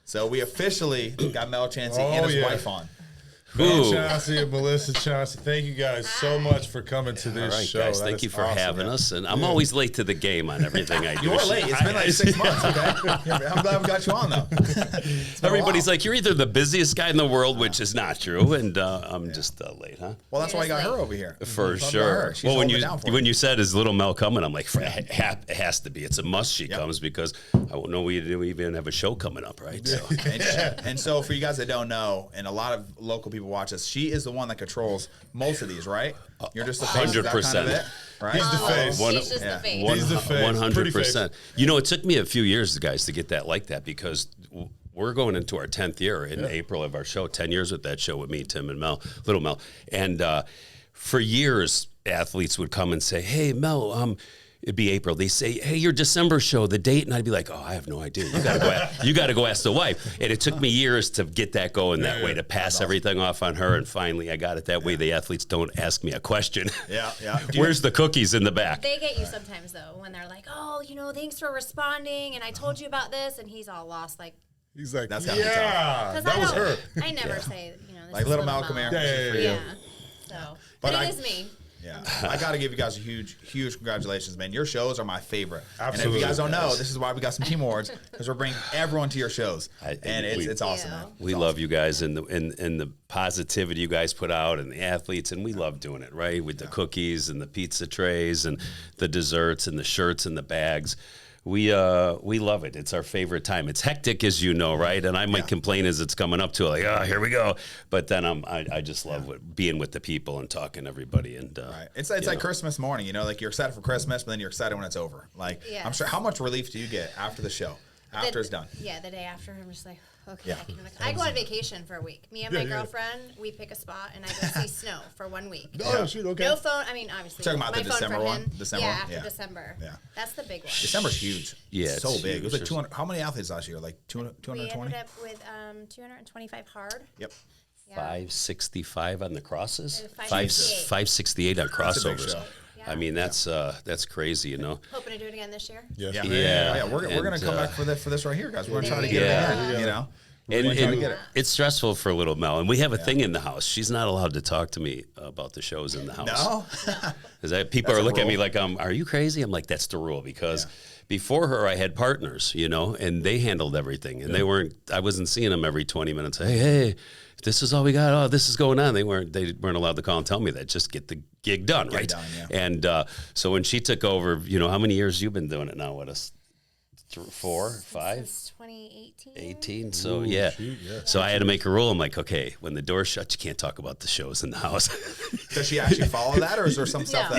So we officially got Mel Chansey and his wife on. Mel Chansey and Melissa Chansey, thank you guys so much for coming to this All right, show. guys, thank you for having us. And I'm always late to the game on everything I do. You're late. It's been like 6 months, okay? I'm glad we got you on, though. Everybody's like, you're either the busiest guy in the world, which is not true, and I'm just late, huh? Well, that's why I got her over here. For sure. Well, when you said, is little Mel coming, I'm like, it has to be. It's a must she comes because I won't know we even have a show coming up, right? So. And so for you guys that don't know, and a lot of local people watch us, she is the one that controls most of these, right? You're just the face. 100%. Kind of it, right? He's the face. He's just the face. He's the face. 100%. You know, it took me a few years, guys, to get that like that because we're going into our 10th year in April of our show. 10 years with that show with me, Tim, and Mel, little Mel. And for years, athletes would come and say, "Hey, Mel, it'd be April. They say, "Hey, your December show, the date," and I'd be like, "Oh, I have no idea. You got to go ask the wife." And it took me years to get that going that way, to pass everything off on her. And finally, I got it that way. The athletes don't ask me a question. Yeah. Where's the cookies in the back? They get you sometimes though when they're like, "Oh, thanks for responding, and I told you about this," and he's all lost like. He's like, that was her. I never say, this like is little Malcolm Aaron. Yeah. So, but it is me. Yeah, I got to give you guys a huge congratulations, man. Your shows are my favorite. Absolutely. And if you guys don't know, this is why we got some team awards, because we're bringing everyone to your shows, and it's awesome, man. We love you guys and the positivity you guys put out and the athletes, and we love doing it, right? With the cookies and the pizza trays and the desserts and the shirts and the bags. We love it. It's our favorite time. It's hectic, as you know, right? And I might complain as it's coming up to it, like, oh, here we go. But then I just love being with the people and talking to everybody. And right. It's like Christmas morning, like you're excited for Christmas, but then you're excited when it's over. Like, I'm sure, how much relief do you get after the show, after it's done? Yeah, the day after, I'm just like, okay. I go on vacation for a week. Me and my girlfriend, we pick a spot, and I go see snow for 1 week. Oh, shoot, okay. No phone. I mean, obviously. Talking about my the phone December from one? him. December yeah, one? after December. Yeah. That's the big one. December's huge. Yeah, it's so it's big. huge. It was like 200. How many athletes last year? Like 220? We ended up with 225 hard. Yep. Yeah. 565 on the crosses. 568. 568 on crossovers. show. I mean, that's crazy, Hoping to do it again this year. Yes. Yeah. We're gonna come back for this right here, guys. We're gonna try to get it again. And it's stressful for little Mel. And we have a thing in the house. She's not allowed to talk to me about the shows in the house. No. People are looking at me like, are you crazy? I'm like, that's the rule. Because before her, I had partners, and they handled everything. And I wasn't seeing them every 20 minutes. Hey, this is all we got. Oh, this is going on. They weren't allowed to call and tell me that. Just get the gig done, right? And so when she took over, how many years you've been doing it now with us? 4, 5? Since 2018. 18. So So I had to make a rule. I'm like, okay, when the door's shut, you can't talk about the shows in the house. Does she actually follow that, or is there some stuff that?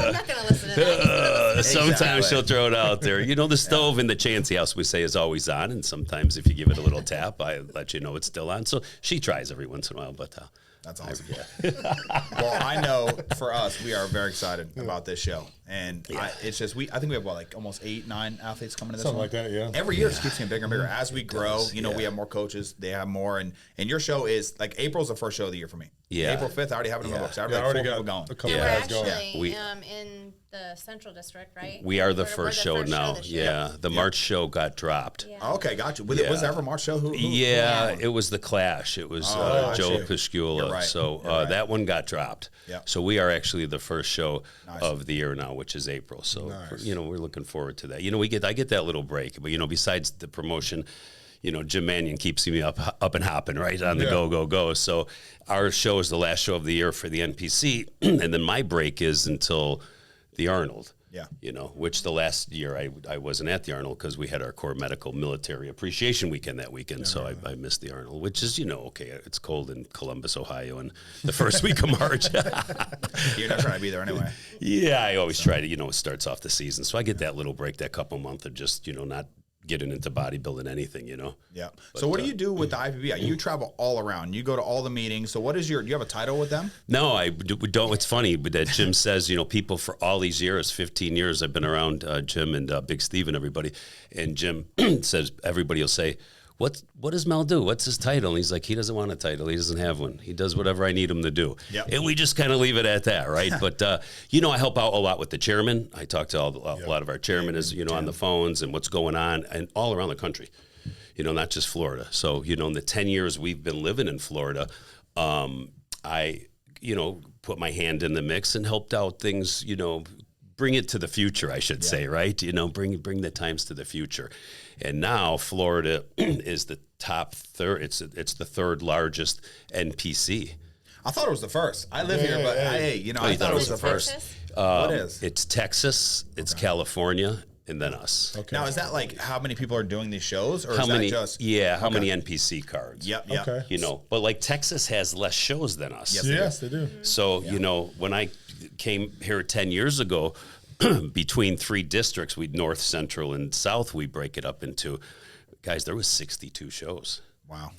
I'm not going to listen to that. Sometimes she'll throw it out there. The stove in the Chansey house, we say, is always on, and sometimes if you give it a little tap, I let you know it's still on. So she tries every once in a while, but that's awesome. Well, I know for us, we are very excited about this show, and it's just I think we have almost 8, 9 athletes coming to this Something one. like that, yeah. Every year it just keeps getting bigger and bigger as we grow. We have more coaches, they have more, and your show is like April's the first show of the year for me. Yeah. April 5th, I already have it in my books. I already got got going. a couple And we're guys going. actually in the Central District, right? we are the We're first show now. this year. Yeah, the March show got dropped. Yeah. Okay, got you. Was there ever a March show? Who It was the Clash. It was Joe Piscula. You're right. So that one got dropped. Yeah. So we are actually the first show of the year now, which is April. So we're looking forward to that. I get that little break, but besides the promotion, Jim Mannion keeps me up and hopping, right, on the go. So our show is the last show of the year for the NPC, and then my break is until the Arnold. Yeah. Which the last year I wasn't at the Arnold because we had our Corps Medical Military Appreciation Weekend that weekend, so I missed the Arnold, which is, okay, it's cold in Columbus, Ohio, and the first week of March. You're not trying to be there anyway. Yeah, I always try to, it starts off the season, so I get that little break, that couple months of just, not getting into bodybuilding, anything, Yeah. But, so what do you do with the IPB? You travel all around. You go to all the meetings. So do you have a title with them? No, we don't. It's funny that Jim says, people for all these years, 15 years, I've been around Jim and Big Steve and everybody. And Jim says, everybody will say, what does Mel do? What's his title? And he's like, he doesn't want a title. He doesn't have one. He does whatever I need him to do. Yep. And we just kind of leave it at that, right? But, you know, I help out a lot with the chairman. I talk to a lot of our chairmen, as you know, on the phones and what's going on and all around the country, you know, not just Florida. So, you know, in the 10 years we've been living in Florida, I, you know, put my hand in the mix and helped out things, you know, bring it to the future, I should say, right? You know, bring the times to the future. And now Florida is the top third. It's the third largest NPC. I thought it was the first. I live here, but hey, you know, I thought it was the first. Texas? What is? It's Texas, it's California, and then us. Okay. Now, is that like how many people are doing these shows, or How is many? that just? How many NPC cards? Yep. Okay. You know, but like Texas has less shows than us. Yes, they do. So, you know, when I came here 10 years ago, between 3 districts, North, Central, and South, we break it up into, guys, there was 62 shows. Wow.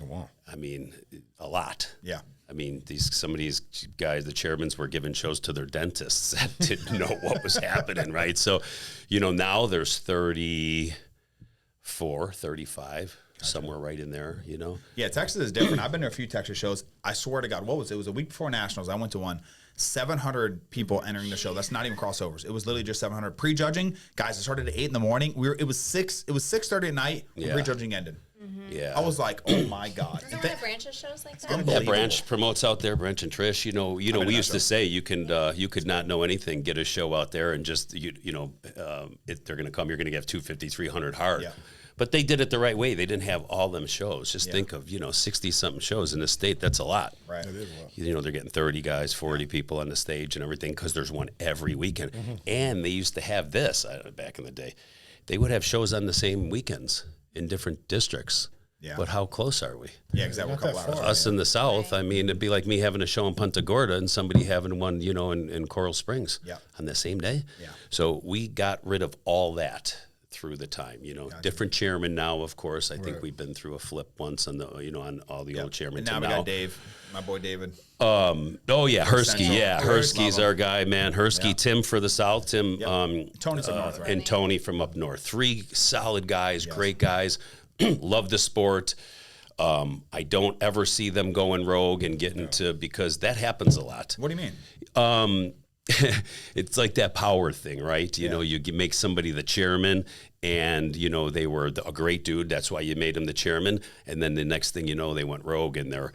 I mean, a lot. Yeah. I mean, some of these guys, the chairmans, were giving shows to their dentists that didn't know what was happening, right? So, you know, now there's 34, 35, somewhere right in there, you know? Yeah, Texas is different. I've been to a few Texas shows. I swear to God, what was it? It was a week before Nationals. I went to one. 700 people entering the show. That's not even crossovers. It was literally just 700 pre-judging. Guys, it started at 8 in the morning. It was 6:30 at night when pre-judging ended. Yeah. I was like, oh my God. Is there one of Branch's shows like that? Yeah, Unbelievable. Branch promotes out there. Branch and Trish, you know, been we to used that to say you could not know anything, get a show out there, and just they're going to come. You're going to get 250, 300 hard. Yeah. But they did it the right way. They didn't have all them shows. Just think of 60 something shows in the state. That's a lot. Right. You know, they're getting 30 guys, 40 people on the stage and everything because there's one every weekend. And they used to have this back in the day. They would have shows on the same weekends in different districts. Yeah. But how close are we? Yeah, exactly. Not that A couple hours. far. Us in the South, I mean, it'd be like me having a show in Punta Gorda and somebody having one, you know, in Coral Springs Yeah. on the same day. Yeah. So we got rid of all that through the time, you know. Different chairman now, of course. I think we've been through a flip once on the, on all the old chairmen. And now we got Dave, my boy David. Oh yeah, Hursky. Central. Yeah, Love Hursky's him. our guy, man. Hursky, Tim for the South, Tim, Tony's up north, right? and Tony from up north. 3 solid guys, great guys. Love the sport. I don't ever see them going rogue and getting to, because that happens a lot. What do you mean? It's like that power thing, right? You know, you make somebody the chairman, and they were a great dude. That's why you made him the chairman. And then the next thing you know, they went rogue and they're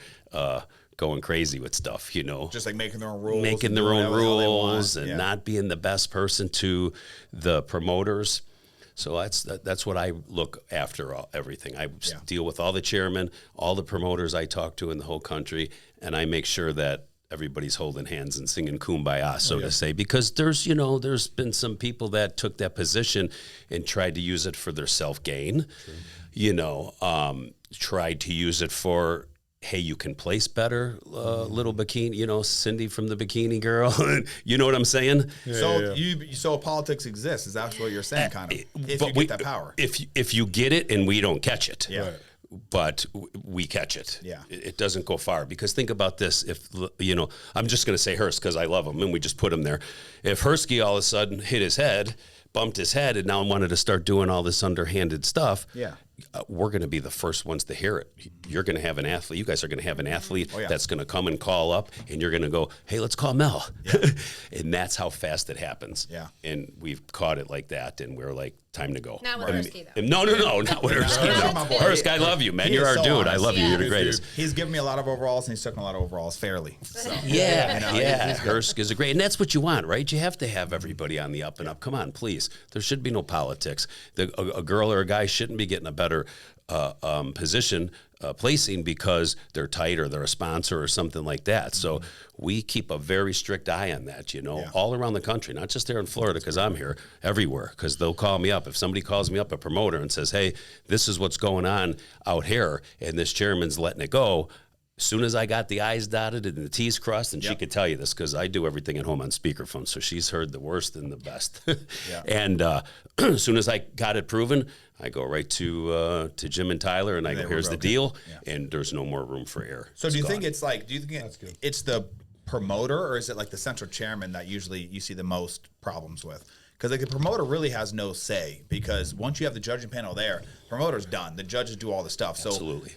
going crazy with stuff. Just like making their own rules. making and their doing own whatever the hell they rules want. and not being the best person to the promoters. So that's what I look after, everything. I deal with all the chairmen, all the promoters I talk to in the whole country, and I make sure that everybody's holding hands and singing kumbaya, so to say, because there's been some people that took that position and tried to use it for their self-gain, tried to use it for, hey, you can place better, little bikini, Cindy from the Bikini Girl. You know what I'm saying? So politics exists. Is that what you're saying, kind of? If But you get that power. If you get it and we don't catch it. Yeah. Right. But we catch it. Yeah. It doesn't go far, because think about this. If, I'm just going to say Hurst because I love him and we just put him there. If Hursky all of a sudden hit his head, bumped his head, and now wanted to start doing all this underhanded stuff, we're going to be the first ones to hear it. You're going to have an athlete. You guys are going to have an athlete that's going to come and call up, and you're going to go, hey, let's call Mel. And that's how fast it happens. Yeah. And we've caught it like that, and we're like, time to go. Not with Hursky, though. No, not with Hursky. Hurst, No. my boy. Hurst, I love you, man. He You're is our so dude. I honest. love you. You're the greatest. He's given me a lot of overalls, and he's taken a lot of overalls fairly. So. Yeah. Hurst is a great, and that's what you want, right? You have to have everybody on the up and up. Come on, please. There should be no politics. A girl or a guy shouldn't be getting a better position, placing because they're tight or they're a sponsor or something like that. So we keep a very strict eye on that, all around the country, not just there in Florida, because I'm here, everywhere, because they'll call me up. If somebody calls me up, a promoter, and says, hey, this is what's going on out here, and this chairman's letting it go, as soon as I got the I's dotted and the T's crossed, and she could tell you this because I do everything at home on speakerphone, so she's heard the worst and the best. And as soon as I got it proven, I go right to Jim and Tyler, and I go, here's the deal, and there's no more room for error. So do you think it's the promoter, or is it like the central chairman that usually you see the most problems with? because like the promoter really has no say, because once you have the judging panel there, promoter's done. The judges do all the stuff. So Absolutely.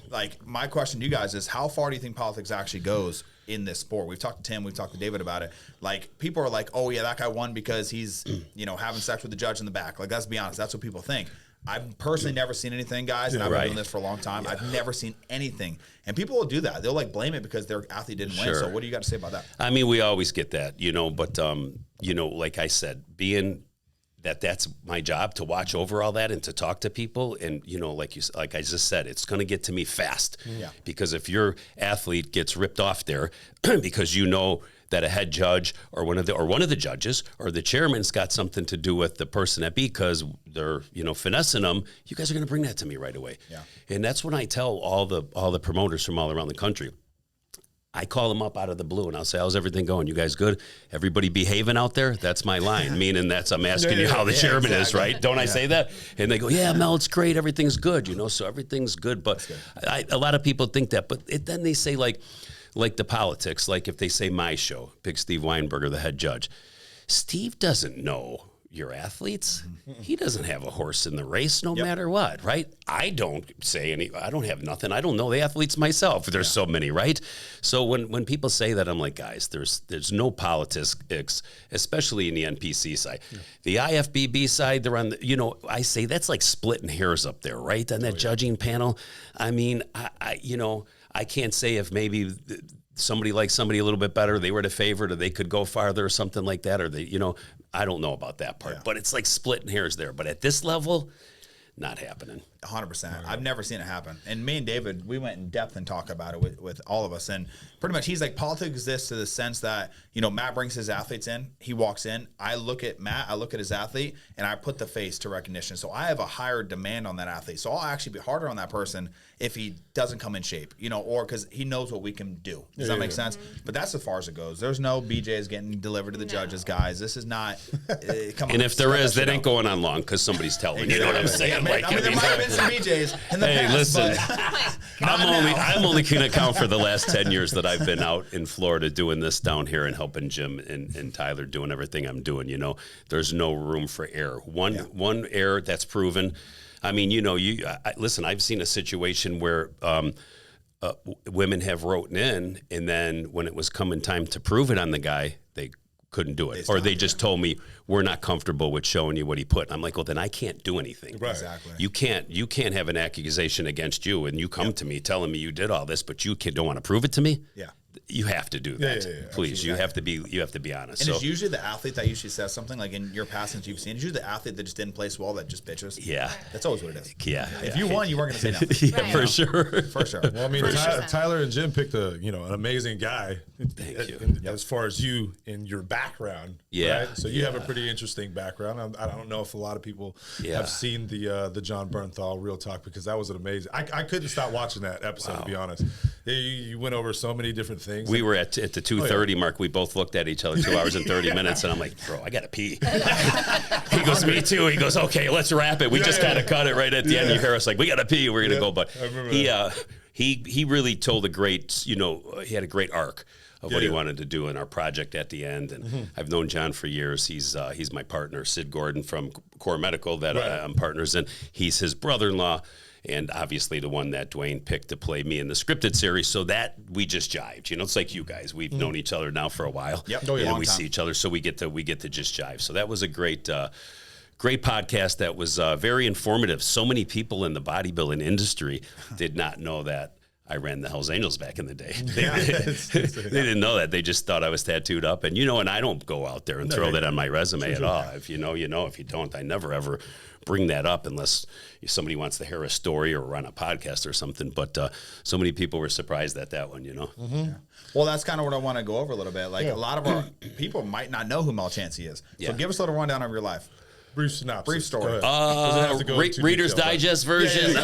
like my question to you guys is, how far do you think politics actually goes in this sport? We've talked to Tim, we've talked to David about it. Like, people are like, oh yeah, that guy won because he's, you know, having sex with the judge in the back. Like, let's be honest, that's what people think. I've personally never seen anything, guys, and I've been doing this for a long time. I've never seen anything. And people will do that. They'll like blame it because their athlete didn't win. So what do you got to say about that? I mean, we always get that, you know, but, you know, like I said, being that's my job to watch over all that and to talk to people. And, you know, like I just said, it's going to get to me fast. Yeah. Because if your athlete gets ripped off there because you know that a head judge or one of the judges or the chairman's got something to do with the person at B because they're, you know, finessing them, you guys are going to bring that to me right away. Yeah. And that's when I tell all the promoters from all around the country. I call them up out of the blue and I'll say, how's everything going? You guys good? Everybody behaving out there? That's my line. Meaning I'm asking you how the chairman is, right? Don't I say that? And they go, yeah, Mel, it's great. Everything's good, you know, so everything's good. But a lot of people think that. But then they say like the politics, like if they say my show, pick Steve Weinberger, the head judge. Steve doesn't know your athletes. He doesn't have a horse in the race no matter what, right? I don't have nothing. I don't know the athletes myself. There's so many, right? So when people say that, I'm like, guys, there's no politics, especially in the NPC side. The IFBB side, they're on the, you know, I say that's like splitting hairs up there, right? On that judging panel. I mean, I can't say if maybe somebody likes somebody a little bit better, they were the favorite, or they could go farther or something like that, or they, you know, I don't know about that part, but it's like splitting hairs there. But at this level, not happening. 100%. I've never seen it happen. And me and David, we went in depth and talked about it with all of us. And pretty much he's like, politics exists to the sense that, you know, Matt brings his athletes in, he walks in, I look at Matt, I look at his athlete, and I put the face to recognition. So I have a higher demand on that athlete. So I'll actually be harder on that person if he doesn't come in shape, you know, or because he knows what we can do. Does that make sense? But that's as far as it goes. There's no BJs getting delivered to the judges, guys. This is not. Come on. And if there is, that ain't going on long because somebody's telling you know what I'm saying. Like, I mean, there might have been some BJs in the past. Listen, but I'm only going to account for the last 10 years that I've been out in Florida doing this down here and helping Jim and Tyler doing everything I'm doing. You know, there's no room for error. One error that's proven. I mean, you know, listen, I've seen a situation where women have wrote in, and then when it was coming time to prove it on the guy, they couldn't do it. Or they just told me, we're not comfortable with showing you what he put. And I'm like, well, then I can't do anything. Right. Exactly. You can't have an accusation against you, and you come to me telling me you did all this, but you don't want to prove it to me. Yeah. You have to do that. Please. Absolutely. You have to be honest. And it's usually the athlete that usually says something, like in your past since you've seen, it's usually the athlete that just didn't place well that just bitches. Yeah. That's always what it is. Yeah. If you won, you weren't going to say nothing. Yeah, for sure. For sure. Well, I mean, Tyler and Jim picked an amazing guy. Thank you. As far as you and your background. Yeah. Right? So you have a pretty interesting background. I don't know if a lot of people have seen the John Bernthal Real Talk, because that was an amazing. I couldn't stop watching that episode, to be honest. You went over so many different things. We were at the 2:30 mark. We both looked at each other 2 hours and 30 minutes, and I'm like, bro, I gotta pee. He goes, me too. He goes, okay, let's wrap it. We just kind of cut it right at the end. You hear us like, we gotta pee. We're gonna go. But he really told a great, he had a great arc of what he wanted to do in our project at the end. And I've known John for years. He's my partner, Sid Gordon from Core Medical, that I'm partners in. He's his brother-in-law, and obviously the one that Dwayne picked to play me in the scripted series. So that we just jived. It's like you guys. We've known each other now for a while. Yep. And we see each other, so we get to just jive. So that was a great great podcast that was very informative. So many people in the bodybuilding industry did not know that I ran the Hells Angels back in the day. They didn't know that. They just thought I was tattooed up. And, and I don't go out there and throw that on my resume at all. If you know, you know. If you don't, I never, ever bring that up unless somebody wants to hear a story or run a podcast or something. But so many people were surprised at that one, Yeah. Well, that's kind of what I want to go over a little bit. Like, a lot of our people might not know who Mel Chancey is. So give us a little rundown of your life. Brief synopsis. Brief story. Reader's Digest version.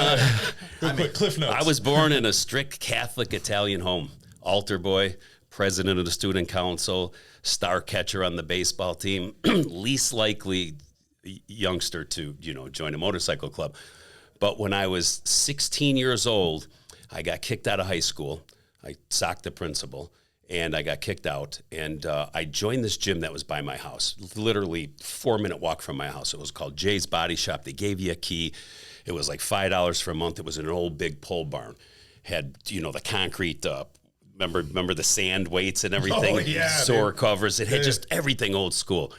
Cliff Notes. I was born in a strict Catholic Italian home. Altar boy, president of the student council, star catcher on the baseball team, least likely youngster to, join a motorcycle club. But when I was 16 years old, I got kicked out of high school. I socked the principal. and I got kicked out. And I joined this gym that was by my house, literally 4-minute walk from my house. It was called Jay's Body Shop. They gave you a key. It was like $5 for a month. It was an old big pole barn. Had, you know, the concrete, remember the sand weights and everything, sore covers. It had just everything old school.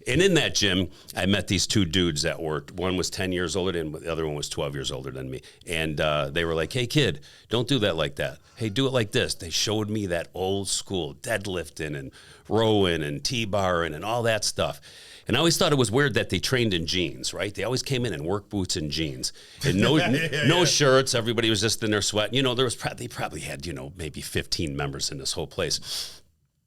And in that gym, I met these two dudes that worked. One was 10 years older than the other one was 12 years older than me. And they were like, hey, kid, don't do that like that. Hey, do it like this. They showed me that old school deadlifting and rowing and T-barring and all that stuff. And I always thought it was weird that they trained in jeans, right? They always came in work boots and jeans and no shirts. Everybody was just in their sweat. You know, they probably had, you know, maybe 15 members in this whole place.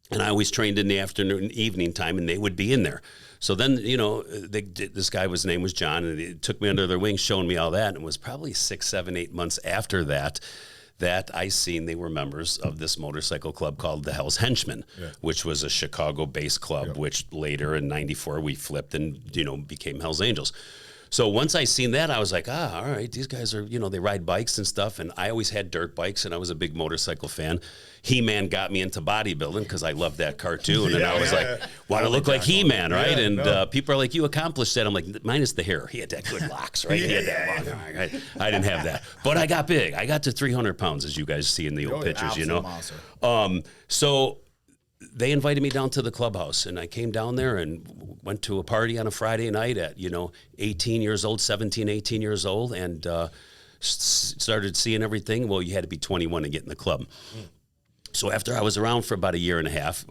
And I always trained in the afternoon, evening time, and they would be in there. So then, you know, this guy, his name was John, and they took me under their wing, showing me all that. And it was probably 6, 7, 8 months after that I seen they were members of this motorcycle club called the Hell's Henchmen, which was a Chicago-based club, which later in '94 we flipped and, you know, became Hell's Angels. So once I seen that, I was like, all right, these guys are, you know, they ride bikes and stuff. And I always had dirt bikes, and I was a big motorcycle fan. He-Man got me into bodybuilding because I loved that cartoon. And I was like, want to look like He-Man, right? And people are like, you accomplished that. I'm like, minus the hair. He had that good locks, right? He had that long hair, right? I didn't have that. But I got big. I got to 300 pounds, as you guys see in the old pictures, you know? So they invited me down to the clubhouse, and I came down there and went to a party on a Friday night at, you know, 18 years old, 17, 18 years old, and started seeing everything. Well, you had to be 21 to get in the club. So after I was around for about a year and a half,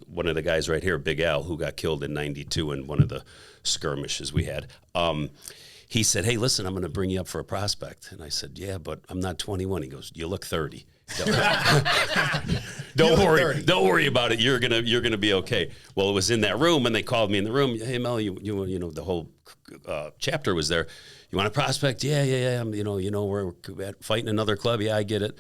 one of the guys right here, Big Al, who got killed in '92 in one of the skirmishes we had, he said, hey, listen, I'm going to bring you up for a prospect. And I said, yeah, but I'm not 21. He goes, you look 30. Don't worry about it. You're gonna be okay. Well, it was in that room, and they called me in the room. Hey, Mel, you know the whole chapter was there. You want a prospect? Yeah. We're fighting another club. Yeah, I get it.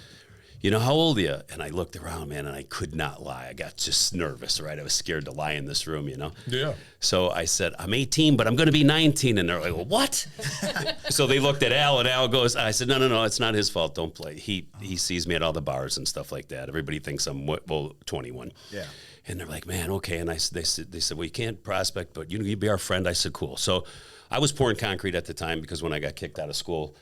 You know, how old are you? And I looked around, man, and I could not lie. I got just nervous, right? I was scared to lie in this room, you know? Yeah. So I said, I'm 18, but I'm going to be 19. And they're like, well, what? So they looked at Al, and Al goes, I said, no, it's not his fault. Don't play. He sees me at all the bars and stuff like that. Everybody thinks I'm, 21. Yeah. And they're like, man, okay. And they said, well, you can't prospect, but you be our friend. I said, cool. So I was pouring concrete at the time because when I got kicked out of school,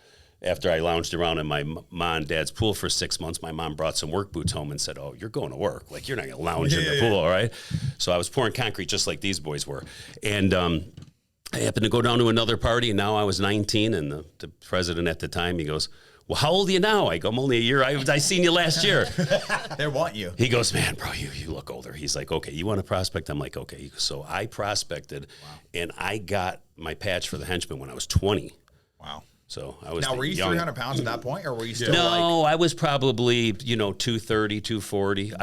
after I lounged around in my mom and dad's pool for 6 months, my mom brought some work boots home and said, oh, you're going to work. Like, you're not going to lounge in the pool, all right? So I was pouring concrete just like these boys were. And I happened to go down to another party, and now I was 19, and the president at the time, he goes, well, how old are you now? I go, I'm only a year. I seen you last year. They want you. He goes, man, bro, you look older. He's like, okay, you want to prospect? I'm like, okay. So I prospected, and I got my patch for the Henchman when I was 20. Wow. So I was now, were you 300 pounds at that point, or were you still I was probably, 230, 240.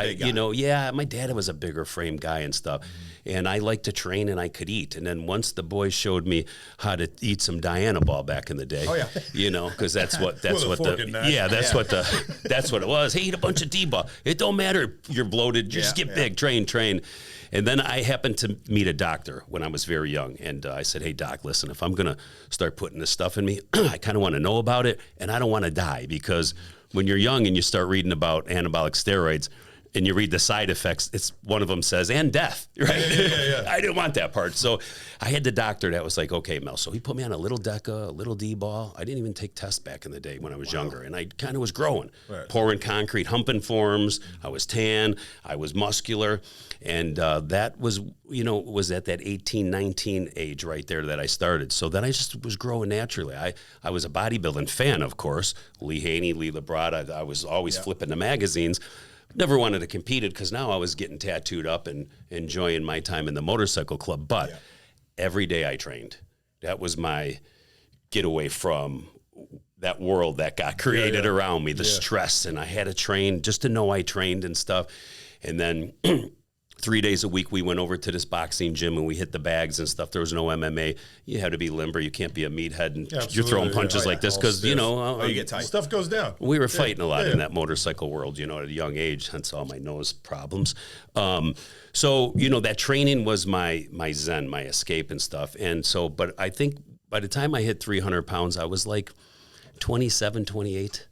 My dad was a bigger frame guy and stuff. And I liked to train, and I could eat. And then once the boys showed me how to eat some Diana ball back in the day, because that's what it was. Hey, eat a bunch of D-ball. It don't matter. You're bloated. Just get big. Train. And then I happened to meet a doctor when I was very young. And I said, hey, doc, listen, if I'm going to start putting this stuff in me, I kind of want to know about it. And I don't want to die, because when you're young and you start reading about anabolic steroids and you read the side effects, it's one of them says, and death, right? Yeah. I didn't want that part. So I had the doctor that was like, okay, Mel. So he put me on a little DECA, a little D-ball. I didn't even take tests back in the day when I was younger. And I kind of was growing, pouring concrete, humping forms. I was tan. I was muscular. And that was, was at that 18, 19 age right there that I started. So then I just was growing naturally. I was a bodybuilding fan, of course. Lee Haney, Lee Labrada. I was always flipping the magazines. Never wanted to compete it because now I was getting tattooed up and enjoying my time in the motorcycle club. But every day I trained. That was my getaway from that world that got created around me, the stress. And I had to train just to know I trained and stuff. And then 3 days a week, we went over to this boxing gym and we hit the bags and stuff. There was no MMA. You had to be limber. You can't be a meathead and you're throwing punches like this because, you get tight. Stuff goes down. We were fighting a lot in that motorcycle world, at a young age, hence all my nose problems. So, that training was my zen, my escape and stuff. And so, but I think by the time I hit 300 pounds, I was like 27, 28.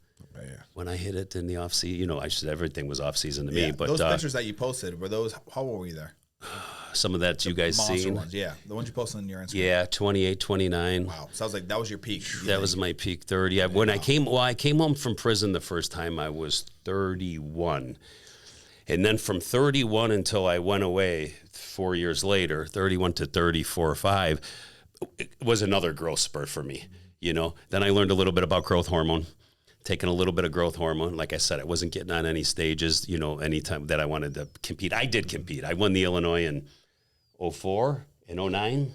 when I hit it in the off season, I said everything was off season to me. But those pictures that you posted, were those, how old were you there? some of that you guys Monster seen. ones, yeah. The ones you posted on your Instagram. Yeah, 28, 29. Wow. Sounds like that was your peak. That was my peak 30. When I came home from prison the first time, I was 31. And then from 31 until I went away 4 years later, 31 to 34 or 5, it was another growth spurt for me. Then I learned a little bit about growth hormone, taking a little bit of growth hormone. Like I said, I wasn't getting on any stages, anytime that I wanted to compete. I did compete. I won the Illinois in 04 and 09.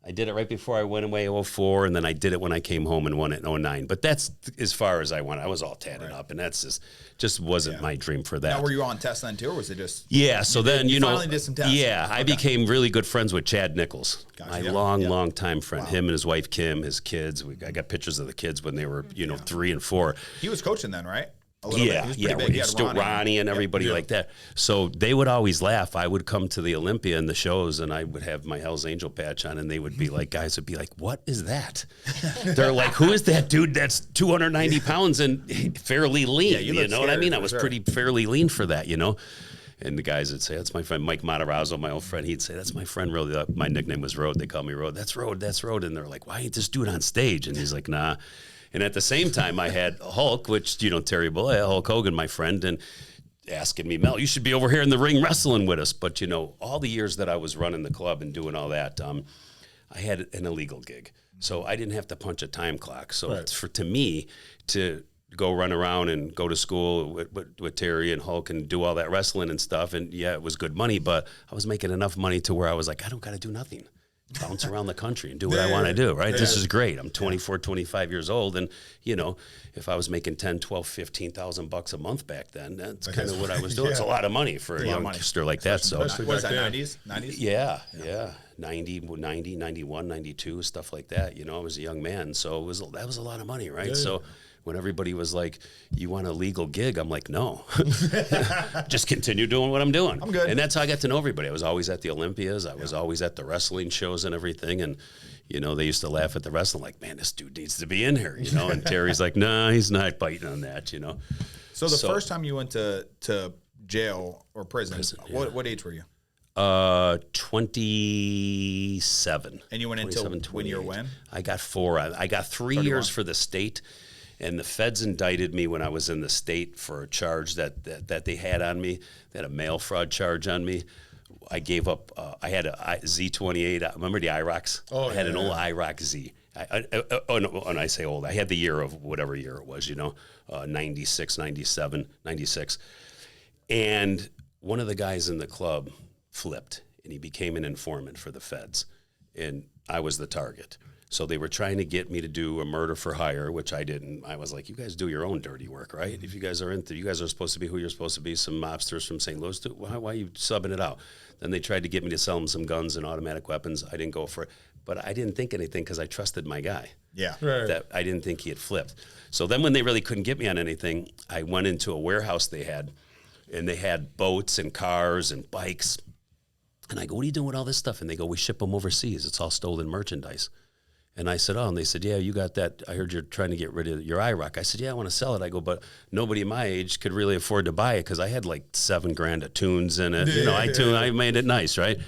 I did it right before I went away, 04, and then I did it when I came home and won it in 09. But that's as far as I went. I was all tatted up, and that's just wasn't my dream for that. Now, were you on tests then too, or was it just? Yeah, so then, you finally did some tests. Yeah, I became really good friends with Chad Nichols, Gotcha. my Yeah. long time friend. Him and his wife, Kim, his kids. I got pictures of the kids when they were, 3 and 4. He was coaching then, right? A little bit. Yeah, He was yeah, pretty big. He had still Ronnie and everybody like that. So they would always laugh. I would come to the Olympia and the shows, and I would have my Hell's Angel patch on, and they would be like, guys would be like, "What is that?" They're like, "Who is that dude that's 290 pounds and fairly lean?" Yeah, you you look know what I scary, mean? I for was sure. pretty fairly lean for that, And the guys would say, "That's my friend Mike Matarazzo, my old friend." He'd say, "That's my friend, Road." My nickname was Road. They call me Road. That's Road. That's Road. And they're like, "Why ain't this dude on stage?" And he's like, "Nah." And at the same time, I had Hulk, which, Terry Bollea, Hulk Hogan, my friend, and asking me, "Mel, you should be over here in the ring wrestling with us." But, all the years that I was running the club and doing all that, I had an illegal gig. So I didn't have to punch a time clock. So to me, to go run around and go to school with Terry and Hulk and do all that wrestling and stuff, and yeah, it was good money, but I was making enough money to where I was like, I don't got to do nothing. Bounce around the country and do what I want to do, right? Yeah. This is great. I'm 24, 25 years old, and if I was making 10, 12, 15,000 bucks a month back then, that's kind of what I was doing. It's a lot of money for a youngster like that. So What was that, 90s? 90s? Yeah. 90, 91, 92, stuff like that. I was a young man, so that was a lot of money, right? Yeah. So when everybody was like, "You want a legal gig?" I'm like, "No." Just continue doing what I'm doing. I'm good. And that's how I got to know everybody. I was always at the Olympias. I was always at the wrestling shows and everything. And, they used to laugh at the wrestling like, "Man, this dude needs to be in here," And Terry's like, "Nah, he's not biting on that, So the first time you went to jail or prison, what age were you? 27. And you went into when year when? I got 4. I got 3 years for the state. And the feds indicted me when I was in the state for a charge that they had on me. They had a mail fraud charge on me. I gave up. I had a Z28. Remember the IROCs? Oh, I had an old IROC Z. When I say old, I had the year of whatever year it was, 96, 97, 96. And one of the guys in the club flipped, and he became an informant for the feds. And I was the target. So they were trying to get me to do a murder for hire, which I didn't. I was like, "You guys do your own dirty work, right? If you guys are you guys are supposed to be who you're supposed to be, some mobsters from St. Louis. Why are you subbing it out?" Then they tried to get me to sell them some guns and automatic weapons. I didn't go for it. But I didn't think anything because I trusted my guy. Yeah. Right. That I didn't think he had flipped. So then when they really couldn't get me on anything, I went into a warehouse they had, and they had boats and cars and bikes. And I go, "What are you doing with all this stuff?" And they go, "We ship them overseas. It's all stolen merchandise." And I said, "Oh," and they said, "Yeah, you got that. I heard you're trying to get rid of your IROC." I said, "Yeah, I want to sell it." I go, "But nobody my age could really afford to buy it because I had like $7,000 of tunes in it. I made it nice, right?"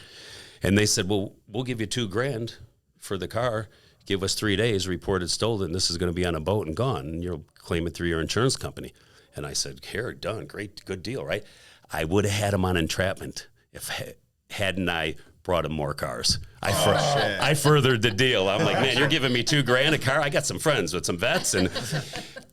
And they said, "Well, we'll give you $2,000 for the car. Give us 3 days, report it stolen. This is going to be on a boat and gone, and you'll claim it through your insurance company." And I said, "Here, done. Great, good deal, right?" I would have had him on entrapment hadn't I brought him more cars. I furthered the deal. I'm like, "Man, you're giving me $2,000 a car? I got some friends with some vets," and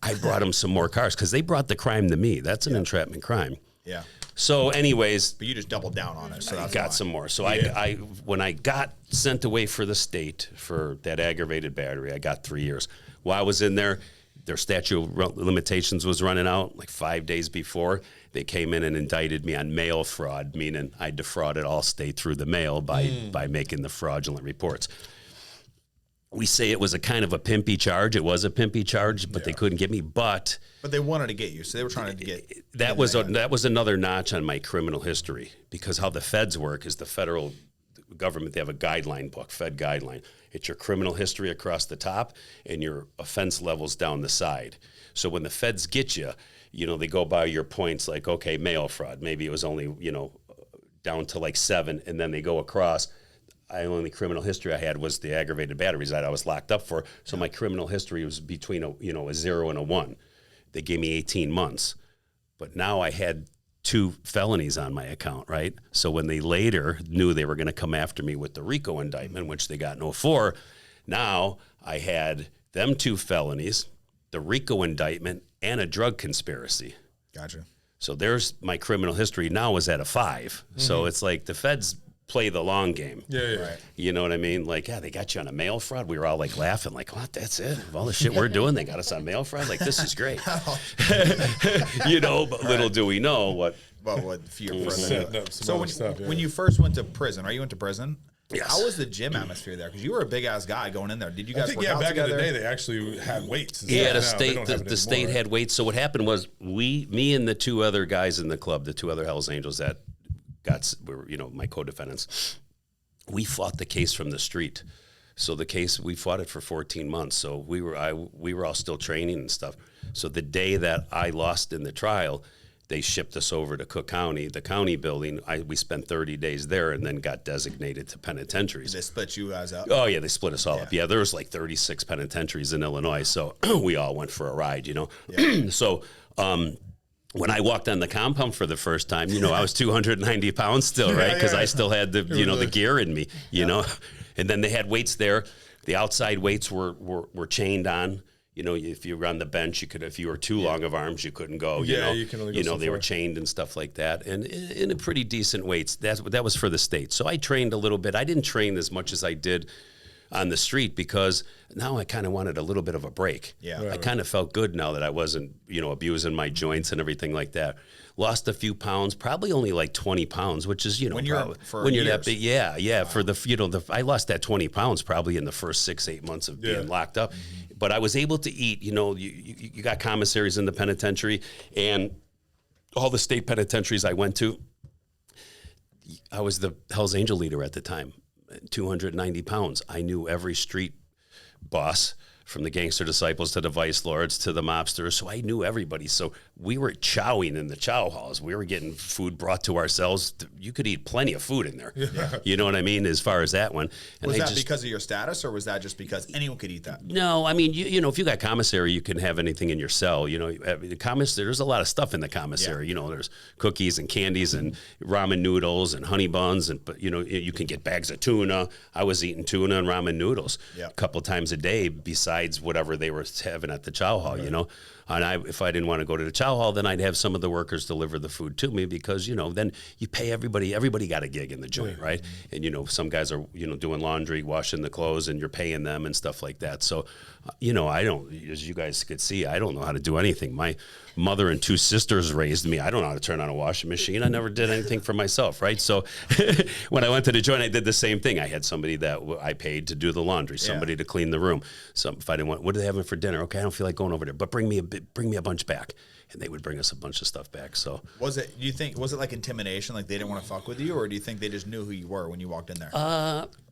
I brought him some more cars because they brought the crime to me. That's an entrapment crime. Yeah. So, anyways, But you just doubled down on it. So I that's got why. some more. So I when I got sent away for the state for that aggravated battery, I got 3 years. While I was in there, their statute of limitations was running out like 5 days before. They came in and indicted me on mail fraud, meaning I defrauded Allstate through the mail by making the fraudulent reports. We say it was a kind of a pimpy charge. It was a pimpy charge, but they couldn't get me. But they wanted to get you, so they were trying to get. That was another notch on my criminal history, because how the feds work is the federal government, they have a guideline book, Fed guideline. It's your criminal history across the top and your offense levels down the side. So when the feds get you, they go by your points like, okay, mail fraud. Maybe it was only, down to like 7, and then they go across. Only criminal history I had was the aggravated batteries that I was locked up for. So my criminal history was between a 0 and a 1. They gave me 18 months. But now I had 2 felonies on my account, right? So when they later knew they were going to come after me with the RICO indictment, which they got no 4, now I had them 2 felonies, the RICO indictment, and a drug conspiracy. Gotcha. So there's my criminal history now is at a 5. So it's like the feds play the long game. Yeah. Right. You know what I mean? Like, yeah, they got you on a mail fraud. We were all like laughing, like, what? That's it? Of all the shit we're doing, they got us on mail fraud? Like, this is great. But little do we know what. Well, what fear further. Setting up some other stuff, when you first went to prison, right? You went to prison. Yes. How was the gym atmosphere there? Because you were a big ass guy going in there. Did you guys work out back together? in the day, they actually had weights. Yeah, Now the they don't have it the state anymore. had weights. So what happened was me and the 2 other guys in the club, the 2 other Hells Angels that were my co-defendants, we fought the case from the street. So the case, we fought it for 14 months. So we were all still training and stuff. So the day that I lost in the trial, they shipped us over to Cook County, the county building. We spent 30 days there and then got designated to penitentiaries. They split you guys up. Oh, yeah, they split us all up. Yeah, there was like 36 penitentiaries in Illinois, so we all went for a ride, Yeah. So when I walked on the compound for the first time, I was 290 pounds still, right? Because I still had the, the gear in me, And then they had weights there. The outside weights were chained on. If you were on the bench, you could. If you were too long of arms, you couldn't go. You can only go so they far. were chained and stuff like that, and in a pretty decent weights. That was for the state. So I trained a little bit. I didn't train as much as I did on the street because now I kind of wanted a little bit of a break. Yeah. I kind of felt good now that I wasn't, abusing my joints and everything like that. Lost a few pounds, probably only like 20 pounds, which is, when you're that big. Yeah. Wow. For the, I lost that 20 pounds probably in the first 6-8 months of being locked up. Mm-hmm. But I was able to eat, you got commissaries in the penitentiary, and all the state penitentiaries I went to, I was the Hells Angel leader at the time, 290 pounds. I knew every street boss, from the Gangster Disciples to the Vice Lords to the mobsters. So I knew everybody. So we were chowing in the chow halls. We were getting food brought to ourselves. You could eat plenty of food in there. Yeah. You know what I mean? As far as that one. And was that because of your status, or was that just because anyone could eat that? No, I mean, if you got commissary, you can have anything in your cell. The commissary, there's a lot of stuff in the commissary. Yeah. There's cookies and candies and ramen noodles and honey buns, but you can get bags of tuna. I was eating tuna and ramen noodles a couple times a day besides whatever they were having at the chow hall, And if I didn't want to go to the chow hall, then I'd have some of the workers deliver the food to me because, then you pay everybody. Everybody got a gig in the joint, right? And, some guys are, doing laundry, washing the clothes, and you're paying them and stuff like that. So, I don't, as you guys could see, I don't know how to do anything. My mother and 2 sisters raised me. I don't know how to turn on a washing machine. I never did anything for myself, right? So when I went to the joint, I did the same thing. I had somebody that I paid to do the laundry, somebody to clean the room. If I didn't want, what are they having for dinner? Okay, I don't feel like going over there, but bring me a bunch back. And they would bring us a bunch of stuff back. So was it like intimidation, like they didn't want to fuck with you, or do you think they just knew who you were when you walked in there?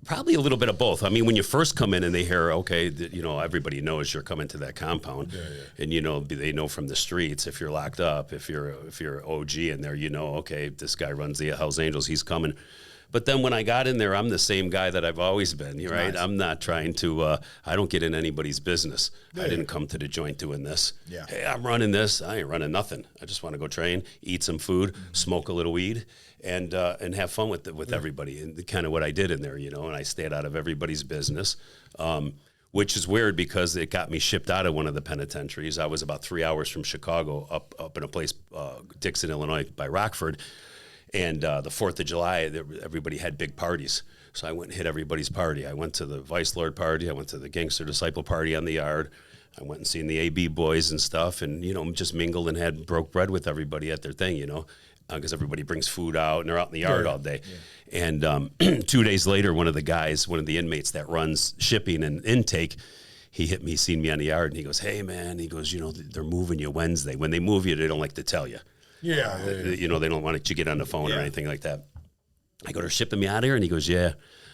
Probably a little bit of both. I mean, when you first come in and they hear, okay, everybody knows you're coming to that compound, and they know from the streets if you're locked up, if you're OG in there, okay, this guy runs the Hells Angels, he's coming. But then when I got in there, I'm the same guy that I've always been, right? Nice. I'm not trying to, I don't get in anybody's business. I didn't come to the joint doing this. Yeah. Hey, I'm running this. I ain't running nothing. I just want to go train, eat some food, smoke a little weed, and have fun with everybody. And kind of what I did in there, and I stayed out of everybody's business. Which is weird because it got me shipped out of one of the penitentiaries. I was about 3 hours from Chicago, up in a place, Dixon, Illinois, by Rockford. And the 4th of July, everybody had big parties. So I went and hit everybody's party. I went to the Vice Lord party. I went to the Gangster Disciple party on the yard. I went and seen the AB boys and stuff, and, just mingled and broke bread with everybody at their thing, because everybody brings food out, and they're out in the yard all day. Yeah. And 2 days later, one of the inmates that runs shipping and intake, he hit me, seen me on the yard, and he goes, hey, man, he goes, they're moving you Wednesday. When they move you, they don't like to tell you. Yeah. They don't want you to get on the phone or anything like that. I go, they're shipping me out of here? And he goes, yeah.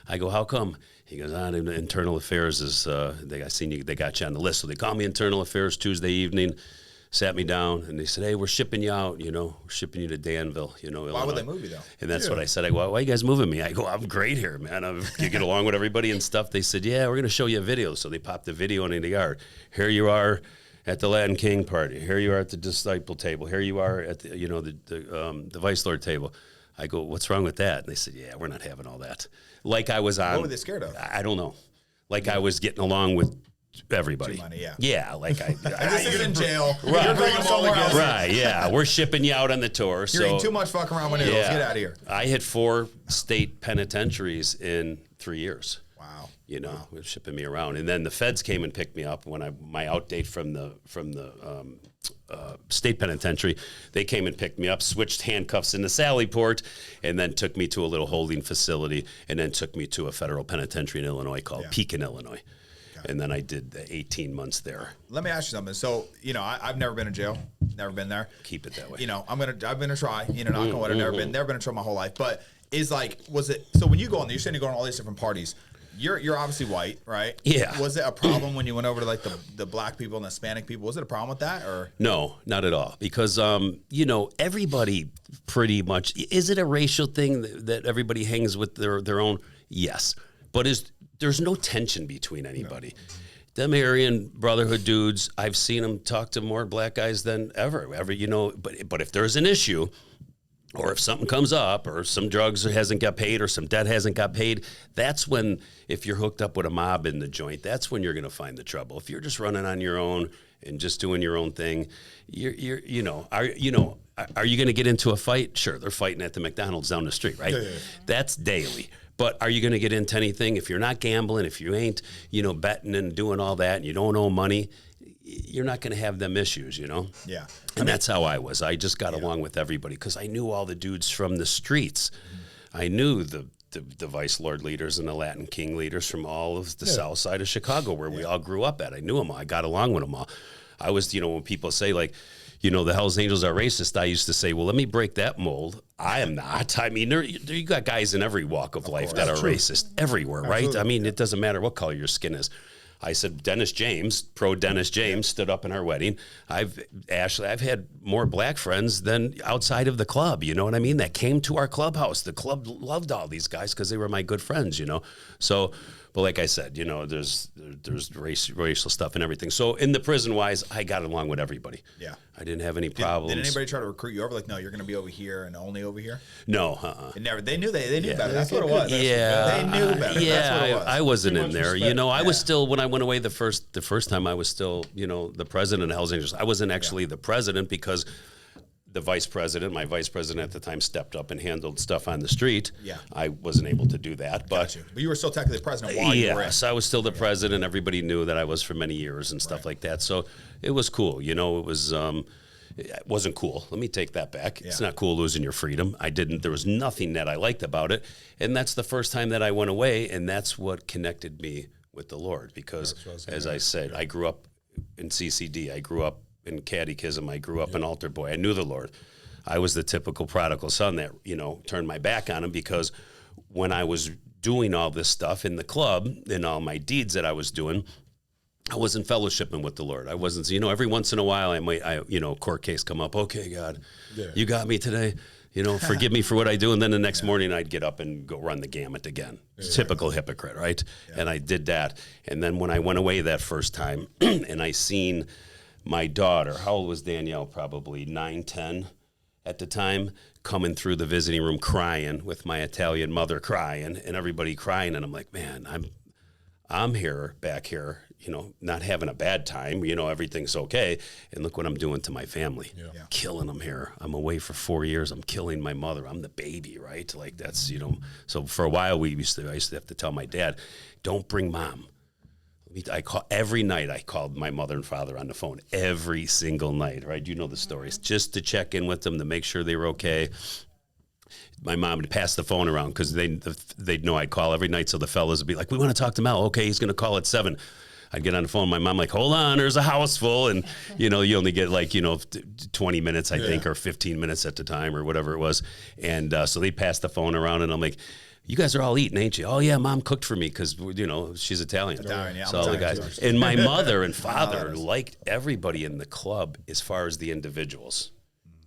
I go, how come? He goes, Internal Affairs is, I seen you, they got you on the list. So they called me Internal Affairs Tuesday evening, sat me down, and they said, hey, we're shipping you out, we're shipping you to Danville, Why Illinois. would they move you, though? And that's what I said. I go, why are you guys moving me? I go, I'm great here, man. You get along with everybody and stuff. They said, yeah, we're going to show you a video. So they popped the video into the yard. Here you are at the Latin King party. Here you are at the disciple table. Here you are at the, the Vice Lord table. I go, what's wrong with that? And they said, yeah, we're not having all that. Like I was on. What were they scared of? I don't know. Like I was getting along with everybody. Too money, yeah. Yeah, like This is in jail. Right. You're going somewhere else. Right, yeah. We're shipping you out on the tour. You're so eating too much fucking around with needles. Get out of here. I hit 4 state penitentiaries in 3 years. Wow. Wow. Shipping me around, and then the feds came and picked me up when my out date from the state penitentiary. They came and picked me up, switched handcuffs in the Sallyport, and then took me to a little holding facility, and then took me to a federal penitentiary in Illinois called Pekin, Illinois. And then I did the 18 months there. Let me ask you something. So, I've never been in jail, never been there. Keep it that way. I'm gonna try. Knock on wood. I've never been in trouble my whole life. But was it? So when you go on there, you're saying you're going to all these different parties. You're obviously white, right? Yeah. Was it a problem when you went over to like the black people and the Hispanic people? Was it a problem with that or? No, not at all. Because everybody pretty much, is it a racial thing that everybody hangs with their own? Yes. But there's no tension between anybody. No. Them Aryan Brotherhood dudes, I've seen them talk to more black guys than ever. But if there's an issue, or if something comes up, or some drugs hasn't got paid, or some debt hasn't got paid, that's when, if you're hooked up with a mob in the joint, that's when you're going to find the trouble. If you're just running on your own and just doing your own thing, are you going to get into a fight? Sure, they're fighting at the McDonald's down the street, right? Yeah. That's daily. But are you going to get into anything? If you're not gambling, if you ain't, betting and doing all that, and you don't owe money, you're not going to have them issues, Yeah. And that's how I was. I just got along with everybody because I knew all the dudes from the streets. Mm-hmm. I knew the Vice Lord leaders and the Latin King leaders from all of the south side of Chicago where we all grew up at. I knew them all. I got along with them all. I was, when people say like, the Hells Angels are racist, I used to say, well, let me break that mold. I am not. I mean, you got guys in every walk of life that are racist everywhere, right? I mean, it doesn't matter what color your skin is. I said, Dennis James stood up in our wedding. I've had more black friends than outside of the club, you know what I mean? That came to our clubhouse. The club loved all these guys because they were my good friends, So, but like I said, there's racial stuff and everything. So in the prison wise, I got along with everybody. Yeah. I didn't have any problems. Did anybody try to recruit you over? Like, no, you're going to be over here and only over here? No. They knew better. That's what it was. Yeah. They knew better. Yeah. That's what it was. I wasn't in there. I was still, when I went away the first time, I was still, the president of Hells Angels. I wasn't actually the president because my vice president at the time stepped up and handled stuff on the street. Yeah. I wasn't able to do that. But you were still technically the president while you were in. Yes, I was still the president. Everybody knew that I was for many years and stuff like that. So it was cool. It was it wasn't cool. Let me take that back. Yeah. It's not cool losing your freedom. There was nothing that I liked about it. And that's the first time that I went away, and that's what connected me with the Lord. Because as I said, I grew up in CCD. I grew up in catechism. I grew up an altar boy. I knew the Lord. I was the typical prodigal son that, turned my back on him because when I was doing all this stuff in the club and all my deeds that I was doing, I wasn't fellowshipping with the Lord. I wasn't, every once in a while court case come up. Okay, God, you got me today. Forgive me for what I do. And then the next morning I'd get up and go run the gamut again. Typical hypocrite, right? Yeah. And I did that. And then when I went away that first time and I seen my daughter, how old was Danielle? Probably 9, 10 at the time, coming through the visiting room crying with my Italian mother crying and everybody crying. And I'm like, man, I'm back here, not having a bad time, everything's okay. And look what I'm doing to my family, killing them here. I'm away for 4 years. I'm killing my mother. I'm the baby, right? Like that's, so for a while I used to have to tell my dad, don't bring mom. Every night I called my mother and father on the phone every single night, right? You know the stories, just to check in with them, to make sure they were okay. My mom would pass the phone around because they'd know I'd call every night. So the fellas would be like, we want to talk to Mel. Okay, he's going to call at 7. I'd get on the phone with my mom, like, hold on, there's a house full. And, you know, you only get like, you know, 20 minutes, I think, or 15 minutes at the time or whatever it was. And so they'd pass the phone around and I'm like, you guys are all eating, ain't you? Oh, yeah, Mom cooked for me because, you know, she's Italian. Italian, yeah, So all the Italian guys. too. And my mother and father liked everybody in the club as far as the individuals.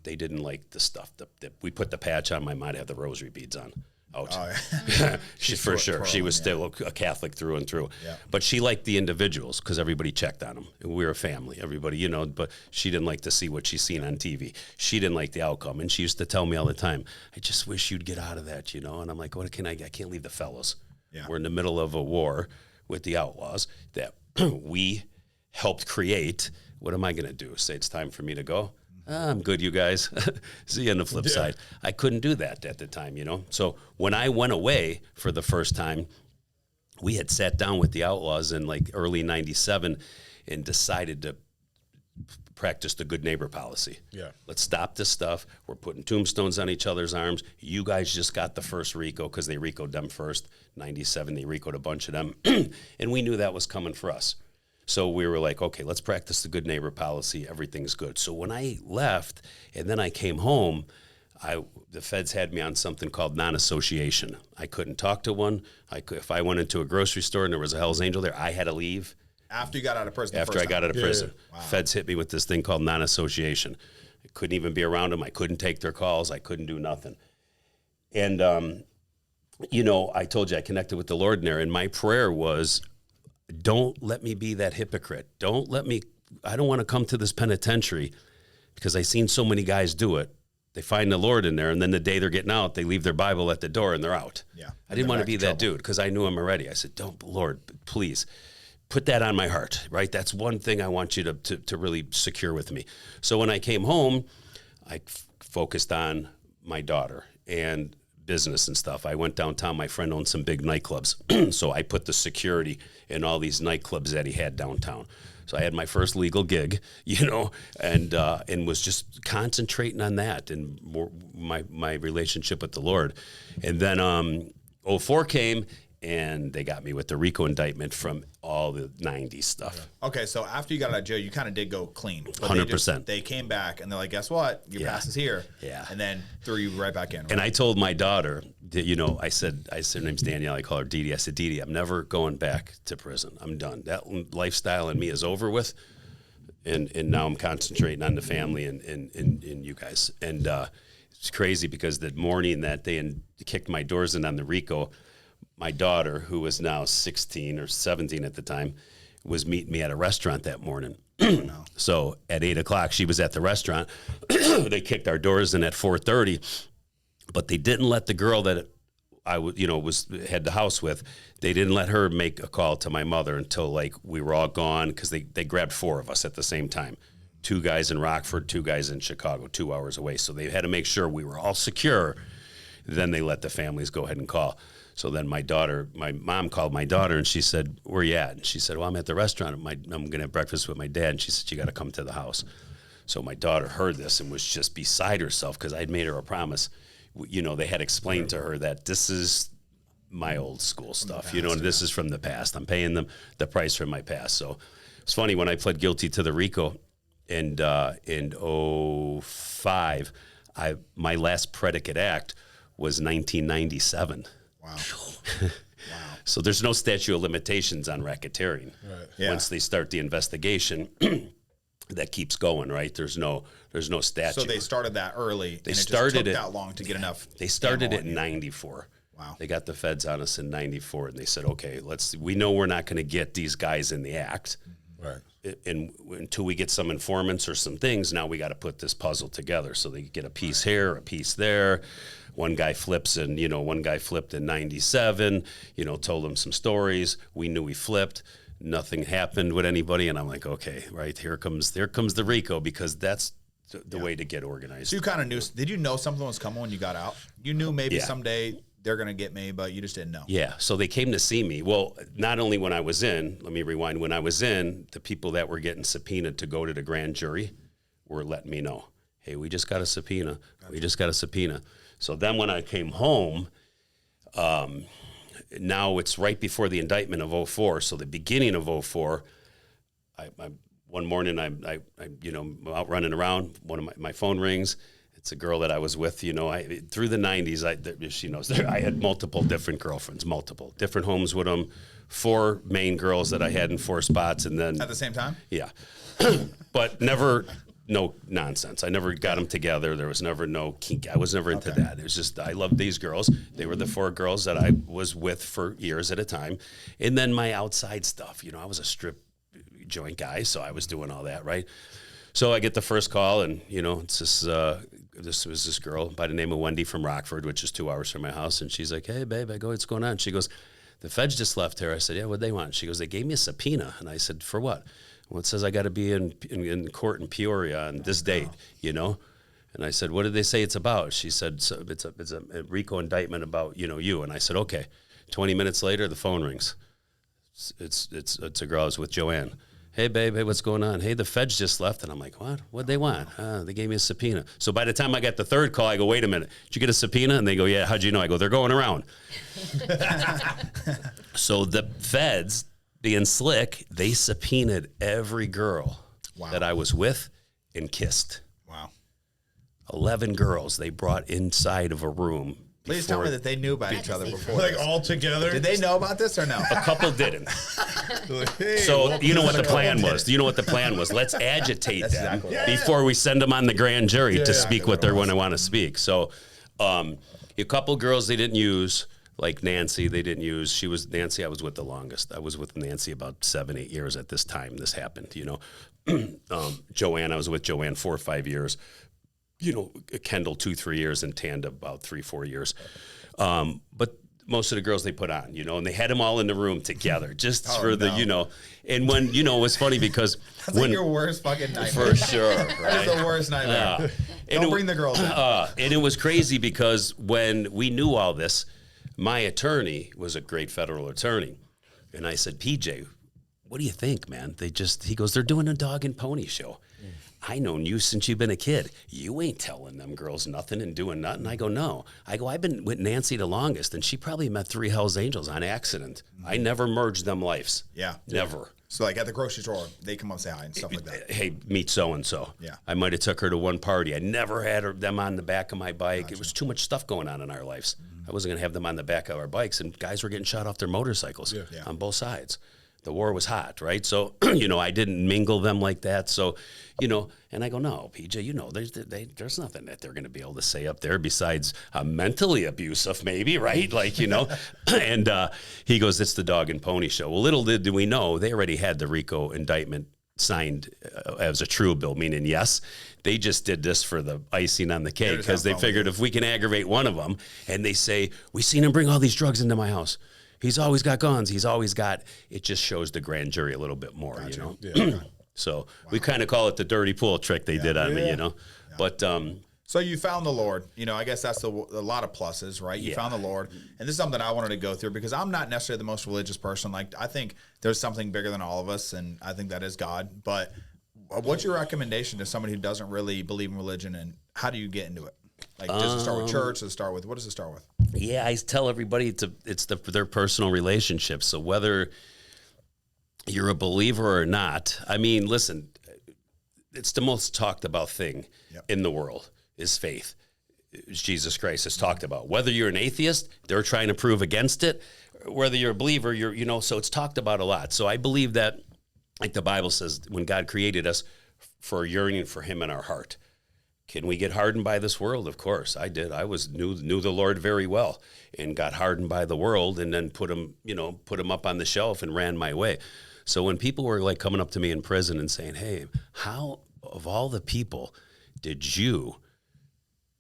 They didn't like the stuff that we put the patch on. My mom had the rosary beads on. Out. Oh, yeah. She for sure. twirling, She was yeah. still a Catholic through and through. Yeah. But she liked the individuals because everybody checked on them. We were a family, everybody, you know, but she didn't like to see what she's seen on TV. She didn't like the outcome. And she used to tell me all the time, I just wish you'd get out of that, you know? And I'm like, what can I can't leave the fellows. Yeah. We're in the middle of a war with the outlaws that we helped create. What am I going to do? Say it's time for me to go? I'm good, you guys. See you on the flip side. I couldn't do that at the time, you know? So when I went away for the first time, we had sat down with the Outlaws in like early 97 and decided to practice the good neighbor policy. Yeah. Let's stop this stuff. We're putting tombstones on each other's arms. You guys just got the first RICO because they RICO'd them first. 97, they RICO'd a bunch of them. And we knew that was coming for us. So we were like, okay, let's practice the good neighbor policy. Everything's good. So when I left and then I came home, the feds had me on something called non-association. I couldn't talk to one. If I went into a grocery store and there was a Hell's Angel there, I had to leave. After you got out of prison. the After first I got time. out of prison, Wow. feds hit me with this thing called non-association. I couldn't even be around them. I couldn't take their calls. I couldn't do nothing. And, you know, I told you I connected with the Lord in there, and my prayer was, don't let me be that hypocrite. I don't want to come to this penitentiary because I've seen so many guys do it. They find the Lord in there, and then the day they're getting out, they leave their Bible at the door and they're out. Yeah. I didn't want to back be to that trouble. dude because I knew him already. I said, don't, Lord, please put that on my heart, right? That's one thing I want you to really secure with me. So when I came home, I focused on my daughter and business and stuff. I went downtown. My friend owned some big nightclubs. So I put the security in all these nightclubs that he had downtown. So I had my first legal gig, you know, and was just concentrating on that and more my relationship with the Lord. And then 04 came, and they got me with the RICO indictment from all the 90s stuff. Okay, so after you got out of jail, you kind of did go clean. But 100%. They came back and they're like, guess what? Your Yeah. pass is here. Yeah. And then threw you right back in. Right? And I told my daughter, that, you know, I said, her name's Danielle. I call her Dee Dee. I said, Dee Dee, I'm never going back to prison. I'm done. That lifestyle in me is over with. And now I'm concentrating on the family and you guys. And it's crazy because the morning that they kicked my doors in on the RICO, my daughter, who was now 16 or 17 at the time, was meeting me at a restaurant that morning. So at 8 o'clock, she was at the restaurant. They kicked our doors in at 4:30, but they didn't let the girl that I had the house with. They didn't let her make a call to my mother until like we were all gone because they grabbed 4 of us at the same time. 2 guys in Rockford, 2 guys in Chicago, 2 hours away. So they had to make sure we were all secure. Then they let the families go ahead and call. So then my mom called my daughter and she said, where you at? And she said, well, I'm at the restaurant. I'm going to have breakfast with my dad. And she said, you got to come to the house. So my daughter heard this and was just beside herself because I'd made her a promise. You know, they had explained to her that this is my old school stuff, you know, and this is from the past. I'm paying them the price from my past. So it's funny, when I pled guilty to the RICO in 05, my last predicate act was 1997. Wow. So there's no statute of limitations on racketeering. Right. Yeah. Once they start the investigation, that keeps going, right? There's no statute. So they started that early. They and started it it just took that long to get enough. They started ammo it on in you. 94. Wow. They got the feds on us in 94, and they said, okay, we know we're not going to get these guys in the act. Right. And until we get some informants or some things, now we got to put this puzzle together. So they get a piece here, a piece there. One guy flipped in 97, told them some stories. We knew he flipped. Nothing happened with anybody. And I'm like, okay, right, here comes the RICO, because that's the way to get organized. So you kind of knew. Did you know something was coming when you got out? You knew maybe Yeah. someday they're going to get me, but you just didn't know. Yeah, so they came to see me. Well, not only when I was in, let me rewind. When I was in, the people that were getting subpoenaed to go to the grand jury were letting me know, hey, we just got a subpoena. We just got a subpoena. So then when I came home, now it's right before the indictment of '04. So the beginning of '04, one morning I'm out running around. One of my phone rings. It's a girl that I was with, through the 90s. She knows I had multiple different girlfriends, multiple different homes with them, 4 main girls that I had in 4 spots, and then At the same time? yeah, but never no nonsense. I never got them together. There was never no kink. I was never into that. It was just I loved these girls. They were the 4 girls that I was with for years at a time, and then my outside stuff. I was a strip joint guy, so I was doing all that, right? So I get the first call, and it's this was this girl by the name of Wendy from Rockford, which is 2 hours from my house, and she's like, "Hey, babe," I go, "What's going on?" She goes, "The feds just left here." I said, "Yeah, what'd they want?" She goes, "They gave me a subpoena," and I said, "For what?" "Well, it says I got to be in court in Peoria on this date, And I said, "What did they say it's about?" She said, "So it's a RICO indictment about you." And I said, "Okay." 20 minutes later, the phone rings. It's a girl I was with, Joanne. "Hey, babe, hey, what's going on?" "Hey, the feds just left." And I'm like, "What? What'd they want?" "They gave me a subpoena." So by the time I got the third call, I go, "Wait a minute. Did you get a subpoena?" And they go, "Yeah, how'd you know?" I go, "They're going around." So the feds, being slick, they subpoenaed every girl that I was with and kissed. Wow. 11 girls they brought inside of a room. Please tell me that they knew about each other before. Like this. all together. Did they know about this or no? A couple didn't. Hey, So you know what the plan was. You know what the plan was. Let's agitate them exactly right. before we send them on the grand jury to speak exactly what they're going to want to speak. So a couple girls they didn't use, like Nancy, they didn't use. She was Nancy. I was with the longest. I was with Nancy about 7-8 years at this time. This happened. Joanne. I was with Joanne 4 or 5 years. Kendall 2-3 years, and Tanda about 3-4 years. But most of the girls they put on, and they had them all in the room together just for the, and when, it was funny because That's like your worst fucking nightmare. for sure, That right? is the worst nightmare. Don't bring the girls in. And it was crazy because when we knew all this, my attorney was a great federal attorney. And I said, "PJ, what do you think, man?" He goes, "They're doing a dog and pony show. I known you since you've been a kid. You ain't telling them girls nothing and doing nothing." I go, "No." I go, "I've been with Nancy the longest, and she probably met 3 Hell's Angels on accident. I never merged them lives. Yeah. Never. So like at the grocery store, they come up and say hi and stuff like that. Hey, meet so-and-so. Yeah. I might have took her to one party. I never had them on the back of my bike. Gotcha. It was too much stuff going on in our lives. I wasn't going to have them on the back of our bikes, and guys were getting shot off their motorcycles on both sides. The war was hot, right? So, I didn't mingle them like that. So, and I go, "No, PJ, there's nothing that they're going to be able to say up there besides mentally abusive, maybe, right? Like, And he goes, "It's the dog and pony show." Well, little did we know, they already had the RICO indictment signed as a true bill, meaning yes. They just did this for the icing on the cake because they figured if we can aggravate one of them, and they say, "We seen him bring all these drugs into my house. He's always got guns. He's always got," it just shows the grand jury a little bit more, Yeah. So we kind of call it the dirty pool trick they did on me, But So you found the Lord. I guess that's a lot of pluses, right? You found the Lord. And this is something I wanted to go through because I'm not necessarily the most religious person. Like, I think there's something bigger than all of us, and I think that is God. But what's your recommendation to somebody who doesn't really believe in religion, and how do you get into it? Like, does it start with church? Does it start with, what does it start with? Yeah, I tell everybody it's their personal relationship. So whether you're a believer or not, I mean, listen, it's the most talked about thing in the world is faith. Jesus Christ is talked about. Whether you're an atheist, they're trying to prove against it. Whether you're a believer, so it's talked about a lot. So I believe that, like the Bible says, when God created us for a yearning for him in our heart. Can we get hardened by this world? Of course, I did. I knew the Lord very well and got hardened by the world, and then put him up on the shelf and ran my way. So when people were like coming up to me in prison and saying, "Hey, how of all the people did you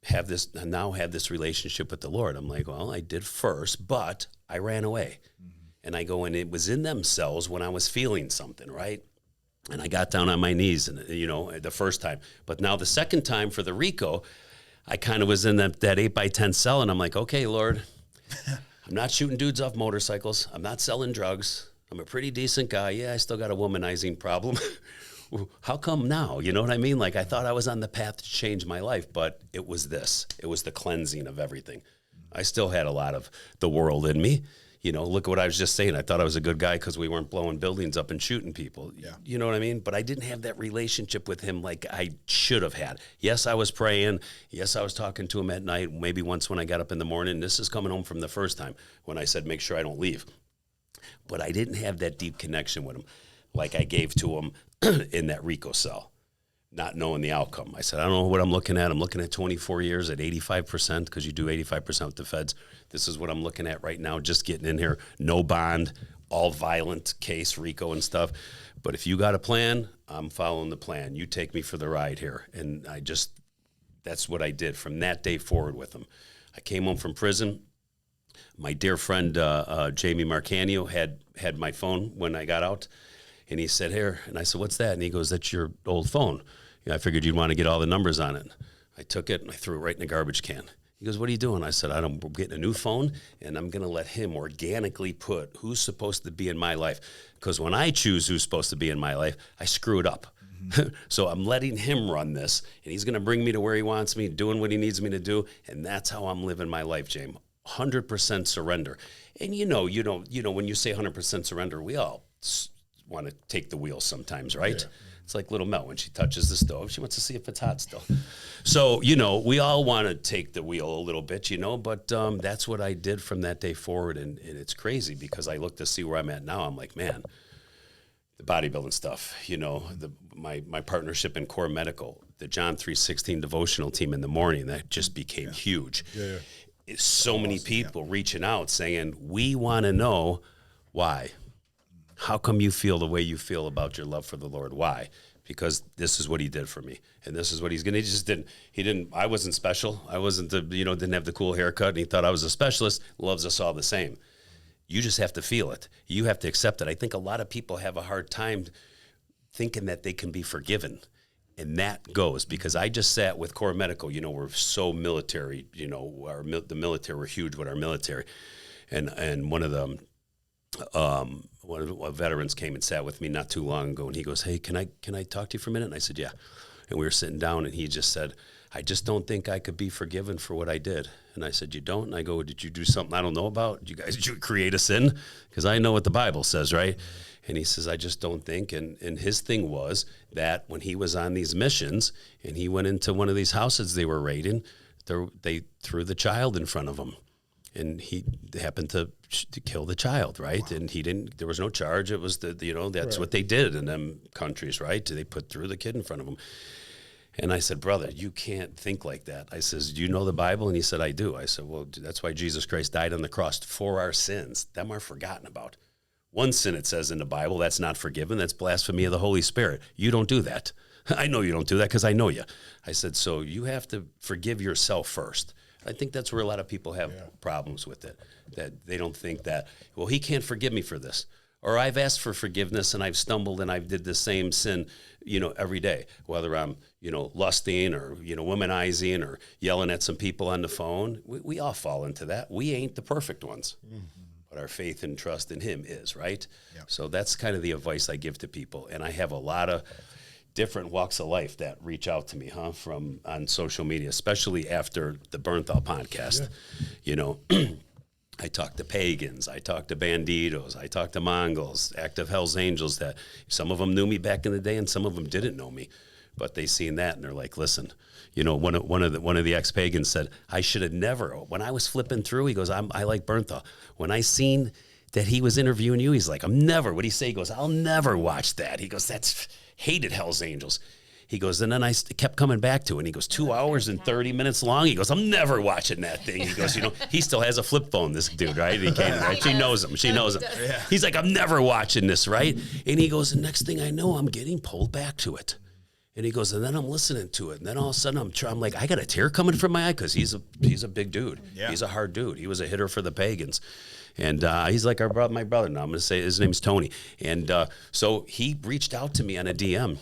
have this relationship with the Lord?" I'm like, "Well, I did first, but I ran away." And I go, and it was in themselves when I was feeling something, right? And I got down on my knees, and the first time. But now the second time for the RICO, I kind of was in that 8x10 cell, and I'm like, "Okay, Lord, I'm not shooting dudes off motorcycles. I'm not selling drugs. I'm a pretty decent guy. Yeah, I still got a womanizing problem. How come now?" You know what I mean? Like, I thought I was on the path to change my life, but it was this. It was the cleansing of everything. I still had a lot of the world in me. You know, look at what I was just saying. I thought I was a good guy because we weren't blowing buildings up and shooting people. Yeah. You know what I mean? But I didn't have that relationship with him like I should have had. Yes, I was praying. Yes, I was talking to him at night, maybe once when I got up in the morning. This is coming home from the first time when I said, make sure I don't leave. But I didn't have that deep connection with him like I gave to him in that RICO cell, not knowing the outcome. I said, I don't know what I'm looking at. I'm looking at 24 years at 85% because you do 85% with the feds. This is what I'm looking at right now, just getting in here. No bond, all violent case, RICO and stuff. But if you got a plan, I'm following the plan. You take me for the ride here. And that's what I did from that day forward with him. I came home from prison. My dear friend, Jamie Marcanio, had my phone when I got out. And he said, here. And I said, what's that? And he goes, that's your old phone. I figured you'd want to get all the numbers on it. I took it and I threw it right in the garbage can. He goes, what are you doing? I said, I'm getting a new phone, and I'm going to let him organically put who's supposed to be in my life. Because when I choose who's supposed to be in my life, I screw it up. Mm-hmm. So I'm letting him run this, and he's going to bring me to where he wants me, doing what he needs me to do, and that's how I'm living my life, James. 100% surrender. And you know, when you say 100% surrender, we all want to take the wheel sometimes, right? Yeah. It's like little Mel when she touches the stove. She wants to see if it's hot still. So, we all want to take the wheel a little bit, but that's what I did from that day forward. And it's crazy because I look to see where I'm at now. I'm like, man, the bodybuilding stuff, my partnership in Core Medical, the John 3:16 devotional team in the morning, that just became huge. Yeah. It's so many people reaching out saying, we want to know why. How come you feel the way you feel about your love for the Lord? Why? Because this is what he did for me. And this is what he's going to, I wasn't special. I wasn't didn't have the cool haircut, and he thought I was a specialist. Loves us all the same. You just have to feel it. You have to accept it. I think a lot of people have a hard time thinking that they can be forgiven. And that goes, because I just sat with Core Medical, we're so military, the military, we're huge with our military. And one of the veterans came and sat with me not too long ago, and he goes, hey, can I talk to you for a minute? And I said, yeah. And we were sitting down, and he just said, I just don't think I could be forgiven for what I did. And I said, you don't? And I go, did you do something I don't know about? Did you create a sin? Because I know what the Bible says, right? And he says, I just don't think. And his thing was that when he was on these missions and he went into one of these houses they were raiding, they threw the child in front of him. And he happened to kill the child, right? Wow. And there was no charge. It was that's right. What they did in them countries, right? They threw the kid in front of him. And I said, brother, you can't think like that. I says, do you know the Bible? And he said, I do. I said, well, that's why Jesus Christ died on the cross for our sins. Them are forgotten about. One sin, it says in the Bible, that's not forgiven. That's blasphemy of the Holy Spirit. You don't do that. I know you don't do that because I know you. I said, so you have to forgive yourself first. I think that's where a lot of people have problems with it, that they don't think that, well, he can't forgive me for this. Or I've asked for forgiveness and I've stumbled and I've did the same sin, every day, whether I'm, lusting or, womanizing or yelling at some people on the phone. We all fall into that. We ain't the perfect ones, but our faith and trust in him is, right? Yep. So that's kind of the advice I give to people. And I have a lot of different walks of life that reach out to me, from on social media, especially after the Bernthal podcast. Yeah. I talk to pagans, I talk to banditos, I talk to Mongols, active Hells Angels, that some of them knew me back in the day and some of them didn't know me, but they seen that and they're like, listen, one of the ex-pagans said, I should have never, when I was flipping through, he goes, I like Bernthal. When I seen that he was interviewing you, he's like, what'd he say? He goes, I'll never watch that. He goes, that's hated Hells Angels. He goes, and then I kept coming back to it. And he goes, 2 hours and 30 minutes long. He goes, I'm never watching that thing. He goes, he still has a flip phone, this dude, right? He came, right? She knows him. She knows him. Yeah. He's like, I'm never watching this, right? And he goes, the next thing I know, I'm getting pulled back to it. And he goes, and then I'm listening to it. And then all of a sudden I'm like, I got a tear coming from my eye because he's a big dude. Yeah. He's a hard dude. He was a hitter for the pagans. And he's like my brother now. I'm going to say his name's Tony. And so he reached out to me on a DM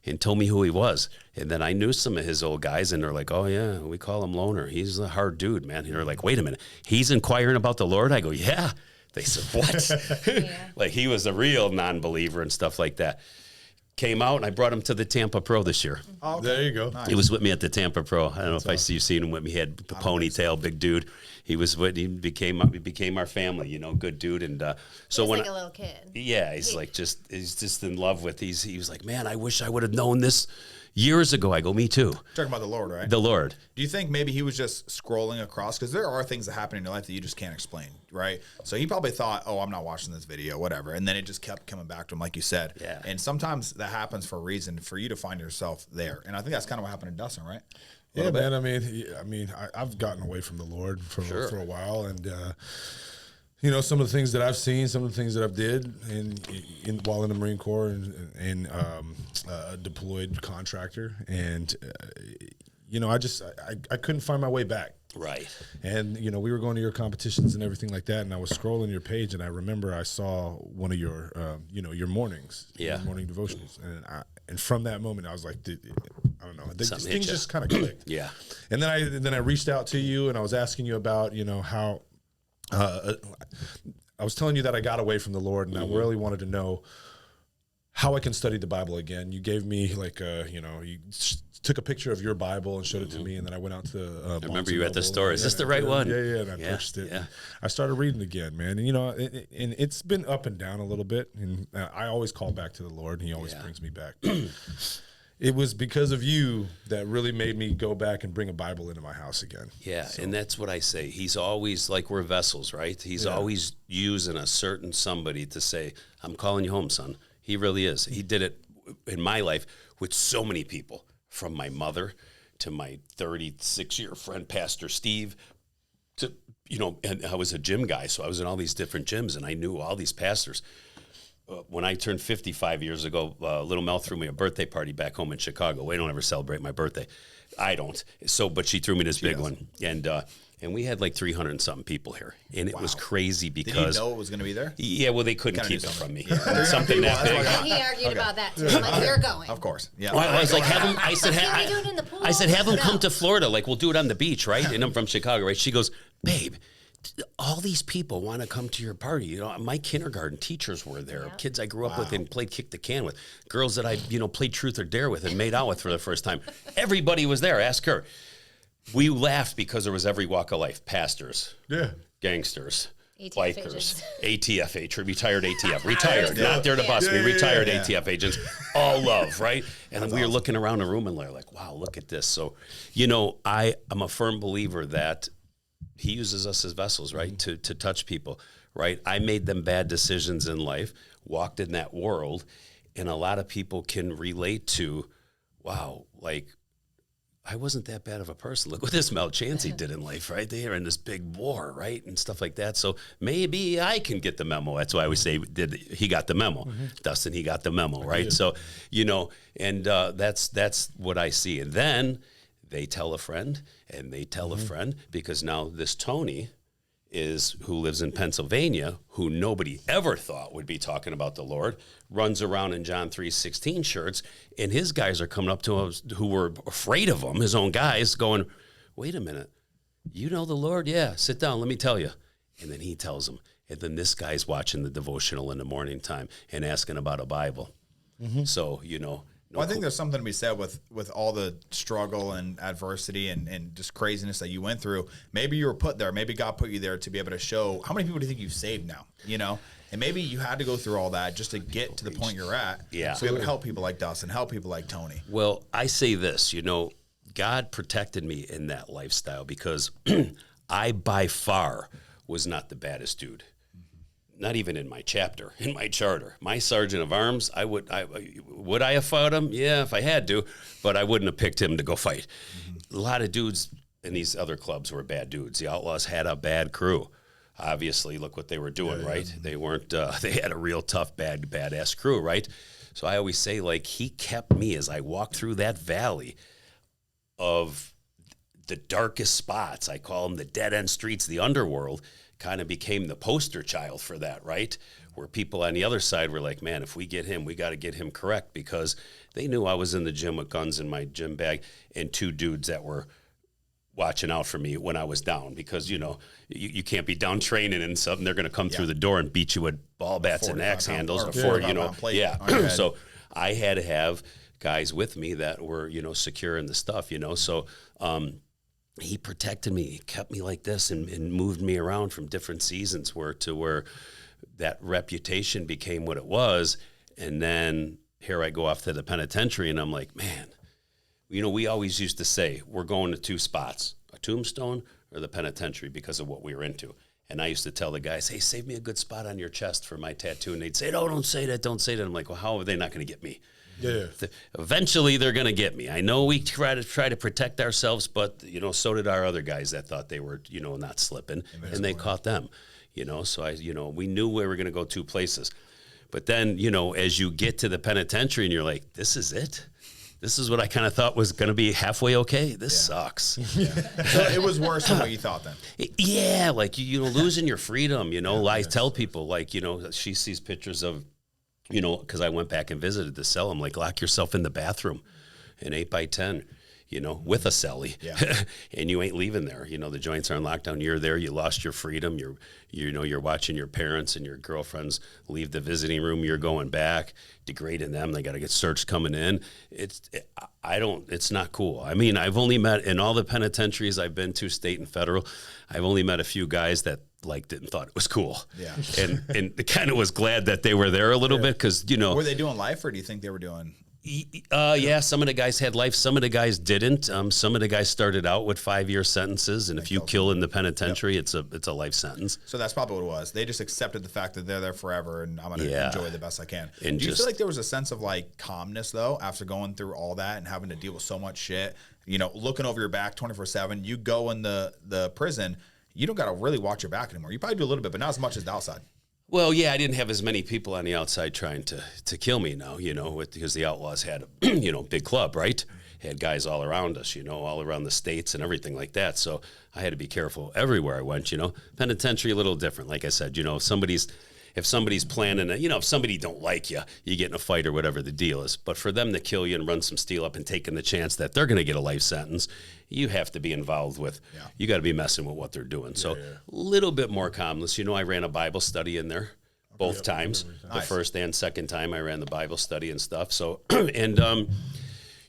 and told me who he was. And then I knew some of his old guys, and they're like, oh, yeah, we call him Loner. He's a hard dude, man. And they're like, wait a minute. He's inquiring about the Lord? I go, yeah. They said, what? Yeah. Like he was a real non-believer and stuff like that. came out, and I brought him to the Tampa Pro this year. Oh, okay. There you go. Nice. He was with me at the Tampa Pro. I don't know if I see you seen him with me. He had the ponytail, big dude. He became our family, you know, good dude. And so He's when like a little kid. yeah, he's just in love with. He was like, man, I wish I would have known this years ago. I go, me too. Talking about the Lord, right? The Lord. Do you think maybe he was just scrolling across? Because there are things that happen in your life that you just can't explain, right? So he probably thought, oh, I'm not watching this video, whatever. And then it just kept coming back to him, like you said. Yeah. And sometimes that happens for a reason, for you to find yourself there. And I think that's kind of what happened to Dustin, right? Yeah, man. I've gotten away from the Lord for a while, and you know, some of the things that I've seen, some of the things that I've did, while in the Marine Corps and a deployed contractor, and you know, I couldn't find my way back. Right. And you know, we were going to your competitions and everything like that, and I was scrolling your page, and I remember I saw one of your, you know, your mornings, Yeah. your morning devotionals, and from that moment, I was like, I don't know, Something things hit ya. just kind of clicked. Yeah. And then I reached out to you, and I was asking you about, you know, how I was telling you that I got away from the Lord, and I really wanted to know how I can study the Bible again. You gave me like you know, you took a picture of your Bible and showed it to me, and then I went out to I remember you at the store. Is this the right one? Yeah, and I Yeah, purchased it. yeah. And I started reading again, man. And you know, and it's been up and down a little bit, and I always call back to the Lord, and He always brings me back. It was because of you that really made me go back and bring a Bible into my house again. Yeah, and that's what I say. He's always, like, we're vessels, right? He's always using a certain somebody to say, I'm calling you home, son. He really is. He did it in my life with so many people, from my mother to my 36-year friend, Pastor Steve, to, you know, and I was a gym guy, so I was in all these different gyms, and I knew all these pastors. When I turned 55 years ago, little Mel threw me a birthday party back home in Chicago. We don't ever celebrate my birthday. I don't. So, but she threw me this big one. And we had like 300 and something people here. And it was crazy because. Did you know it was going to be there? Yeah, well, they couldn't Gotta do keep it from something. me. Something that big. He argued about that too. I'm like, you're going. Of course. Yeah. Well, I was like, have him. I said, Can't we do it in the pool? I said, have him come No. to Florida. Like, we'll do it on the beach, right? And I'm from Chicago, right? She goes, babe, all these people want to come to your party. You know, my kindergarten teachers were there. Kids I grew up with and played kick the can with. Girls that I, you know, played truth or dare with and made out with for the first time. Everybody was there. Ask her. We laughed because there was every walk of life. Pastors. Yeah. Gangsters. ATF Bikers, agents. retired ATF, retired, not there to bust me, retired ATF agents, all love, right? And then we were looking around the room and they're like, wow, look at this. So, you know, I'm a firm believer that He uses us as vessels, right, to touch people, right? I made them bad decisions in life, walked in that world, and a lot of people can relate to, wow, like, I wasn't that bad of a person. Look what this Mel Chansey did in life, right? They are in this big war, right? And stuff like that. So maybe I can get the memo. That's why I always say, he got the memo. Dustin, he got the memo, right? So, you know, and that's what I see. And then they tell a friend, and they tell a friend, because now this Tony who lives in Pennsylvania, who nobody ever thought would be talking about the Lord, runs around in John 3:16 shirts, and his guys are coming up to him who were afraid of him, his own guys, going, wait a minute, you know the Lord? Yeah, sit down, let me tell you. And then he tells them, and then this guy's watching the devotional in the morning time and asking about a Bible. So, you know. Well, I think there's something to be said with all the struggle and adversity and just craziness that you went through. Maybe you were put there. Maybe God put you there to be able to show how many people do you think you've saved now, you know? And maybe you had to go through all that just to get to the point you're at. Yeah. So it would help people like Dustin, help people like Tony. Well, I say this, you know, God protected me in that lifestyle because I by far was not the baddest dude. Not even in my chapter, in my charter. My sergeant of arms, would I have fought him? Yeah, if I had to, but I wouldn't have picked him to go fight. A lot of dudes in these other clubs were bad dudes. The Outlaws had a bad crew. Obviously, look what they were doing, right? They weren't, they had a real tough, badass crew, right? So I always say, like, he kept me as I walked through that valley of the darkest spots. I call them the dead-end streets, the underworld, kind of became the poster child for that, right? Where people on the other side were like, man, if we get him, we got to get him correct, because they knew I was in the gym with guns in my gym bag and two dudes that were watching out for me when I was down, because, you know, you can't be down training and something. They're going to come through the door and beat you with ball bats and axe handles before, you know. So I had to have guys with me that were, you know, secure in the stuff, you know. So he protected me, he kept me like this, and moved me around from different seasons where that reputation became what it was. And then here I go off to the penitentiary, and I'm like, man, you know, we always used to say, we're going to 2 spots, a tombstone or the penitentiary, because of what we were into. And I used to tell the guys, hey, save me a good spot on your chest for my tattoo. And they'd say, no, don't say that, don't say that. I'm like, well, how are they not going to get me? Yeah. Eventually, they're going to get me. I know we try to protect ourselves, but, you know, so did our other guys that thought they were, you know, not slipping, and they caught them, you know. So, we knew we were going to go 2 places. But then, you know, as you get to the penitentiary and you're like, this is it? This is what I kind of thought was going to be halfway okay? This sucks. Yeah. So it was worse than what you thought then? Yeah, like, you know, losing your freedom, you know. I tell people, like, you know, she sees pictures of, you know, because I went back and visited the cell. I'm like, lock yourself in the bathroom, an 8x10, you know, with a cellie, and you ain't leaving there. You know, the joints are on lockdown. You're there. You lost your freedom. You're watching your parents and your girlfriends leave the visiting room. You're going back, degrading them. They got to get searched coming in. It's not cool. I mean, I've only met in all the penitentiaries I've been to, state and federal, I've only met a few guys that liked it and thought it was cool. Yeah. And kind of was glad that they were there a little bit, because, you know. Were they doing life, or do you think they were doing? Yeah, some of the guys had life. Some of the guys didn't. Some of the guys started out with 5-year sentences, and if you kill in the penitentiary, it's a life sentence. So that's probably what it was. They just accepted the fact that they're there forever, and I'm going to enjoy the best I can. And do you feel like there was a sense of like calmness though after going through all that and having to deal with so much shit? You know, looking over your back 24/7. You go in the prison, you don't got to really watch your back anymore. You probably do a little bit, but not as much as the outside. Well, yeah, I didn't have as many people on the outside trying to kill me now, you know, because the Outlaws had a, you know, big club, right? Had guys all around us, you know, all around the states and everything like that. So I had to be careful everywhere I went, you know. Penitentiary, a little different. Like I said, you know, if somebody's planning, you know, if somebody don't like you, you get in a fight or whatever the deal is. But for them to kill you and run some steel up and taking the chance that they're going to get a life sentence, you have to be involved with, you got to be messing with what they're doing. So a little bit more calmness. You know, I ran a Bible study in there both times. The first and second time I ran the Bible study and stuff. So, and,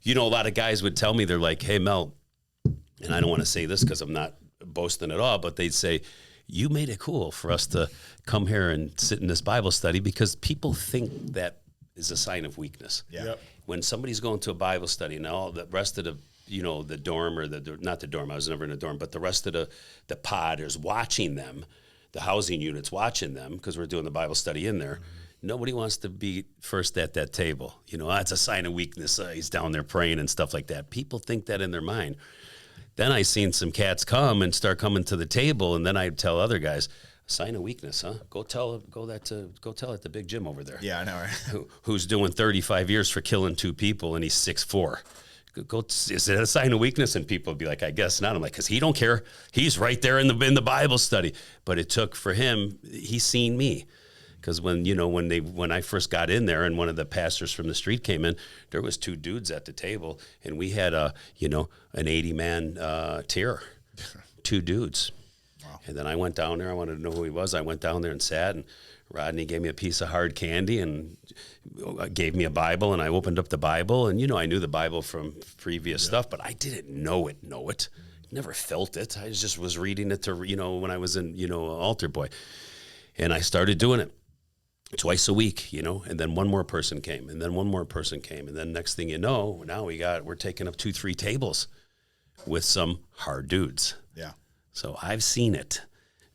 you know, a lot of guys would tell me, they're like, hey, Mel, and I don't want to say this because I'm not boasting at all, but they'd say, you made it cool for us to come here and sit in this Bible study, because people think that is a sign of weakness. Yeah. Yep. When somebody's going to a Bible study, now the rest of the, you know, the dorm, or not the dorm, I was never in a dorm, but the rest of the pod is watching them, the housing unit's watching them, because we're doing the Bible study in there. Nobody wants to be first at that table. You know, that's a sign of weakness. He's down there praying and stuff like that. People think that in their mind. Then I seen some cats come and start coming to the table, and then I'd tell other guys, sign of weakness, huh? Go tell it to Big Jim over there. Yeah, I know, right? Who's doing 35 years for killing 2 people, and he's 6'4". Is it a sign of weakness? And people would be like, I guess not. I'm like, because he don't care. He's right there in the Bible study. But it took for him, he's seen me. Because when I first got in there and one of the pastors from the street came in, there was 2 dudes at the table, and we had an 80-man tier, 2 dudes. Wow. And then I went down there. I wanted to know who he was. I went down there and sat, and Rodney gave me a piece of hard candy and gave me a Bible, and I opened up the Bible, and, you know, I knew the Bible from previous stuff, but I didn't know it. Never felt it. I just was reading it to, you know, when I was in, you know, altar boy. And I started doing it twice a week, you know, and then one more person came, and then one more person came, and then next thing you know, now we're taking up 2-3 tables with some hard dudes. Yeah. So I've seen it.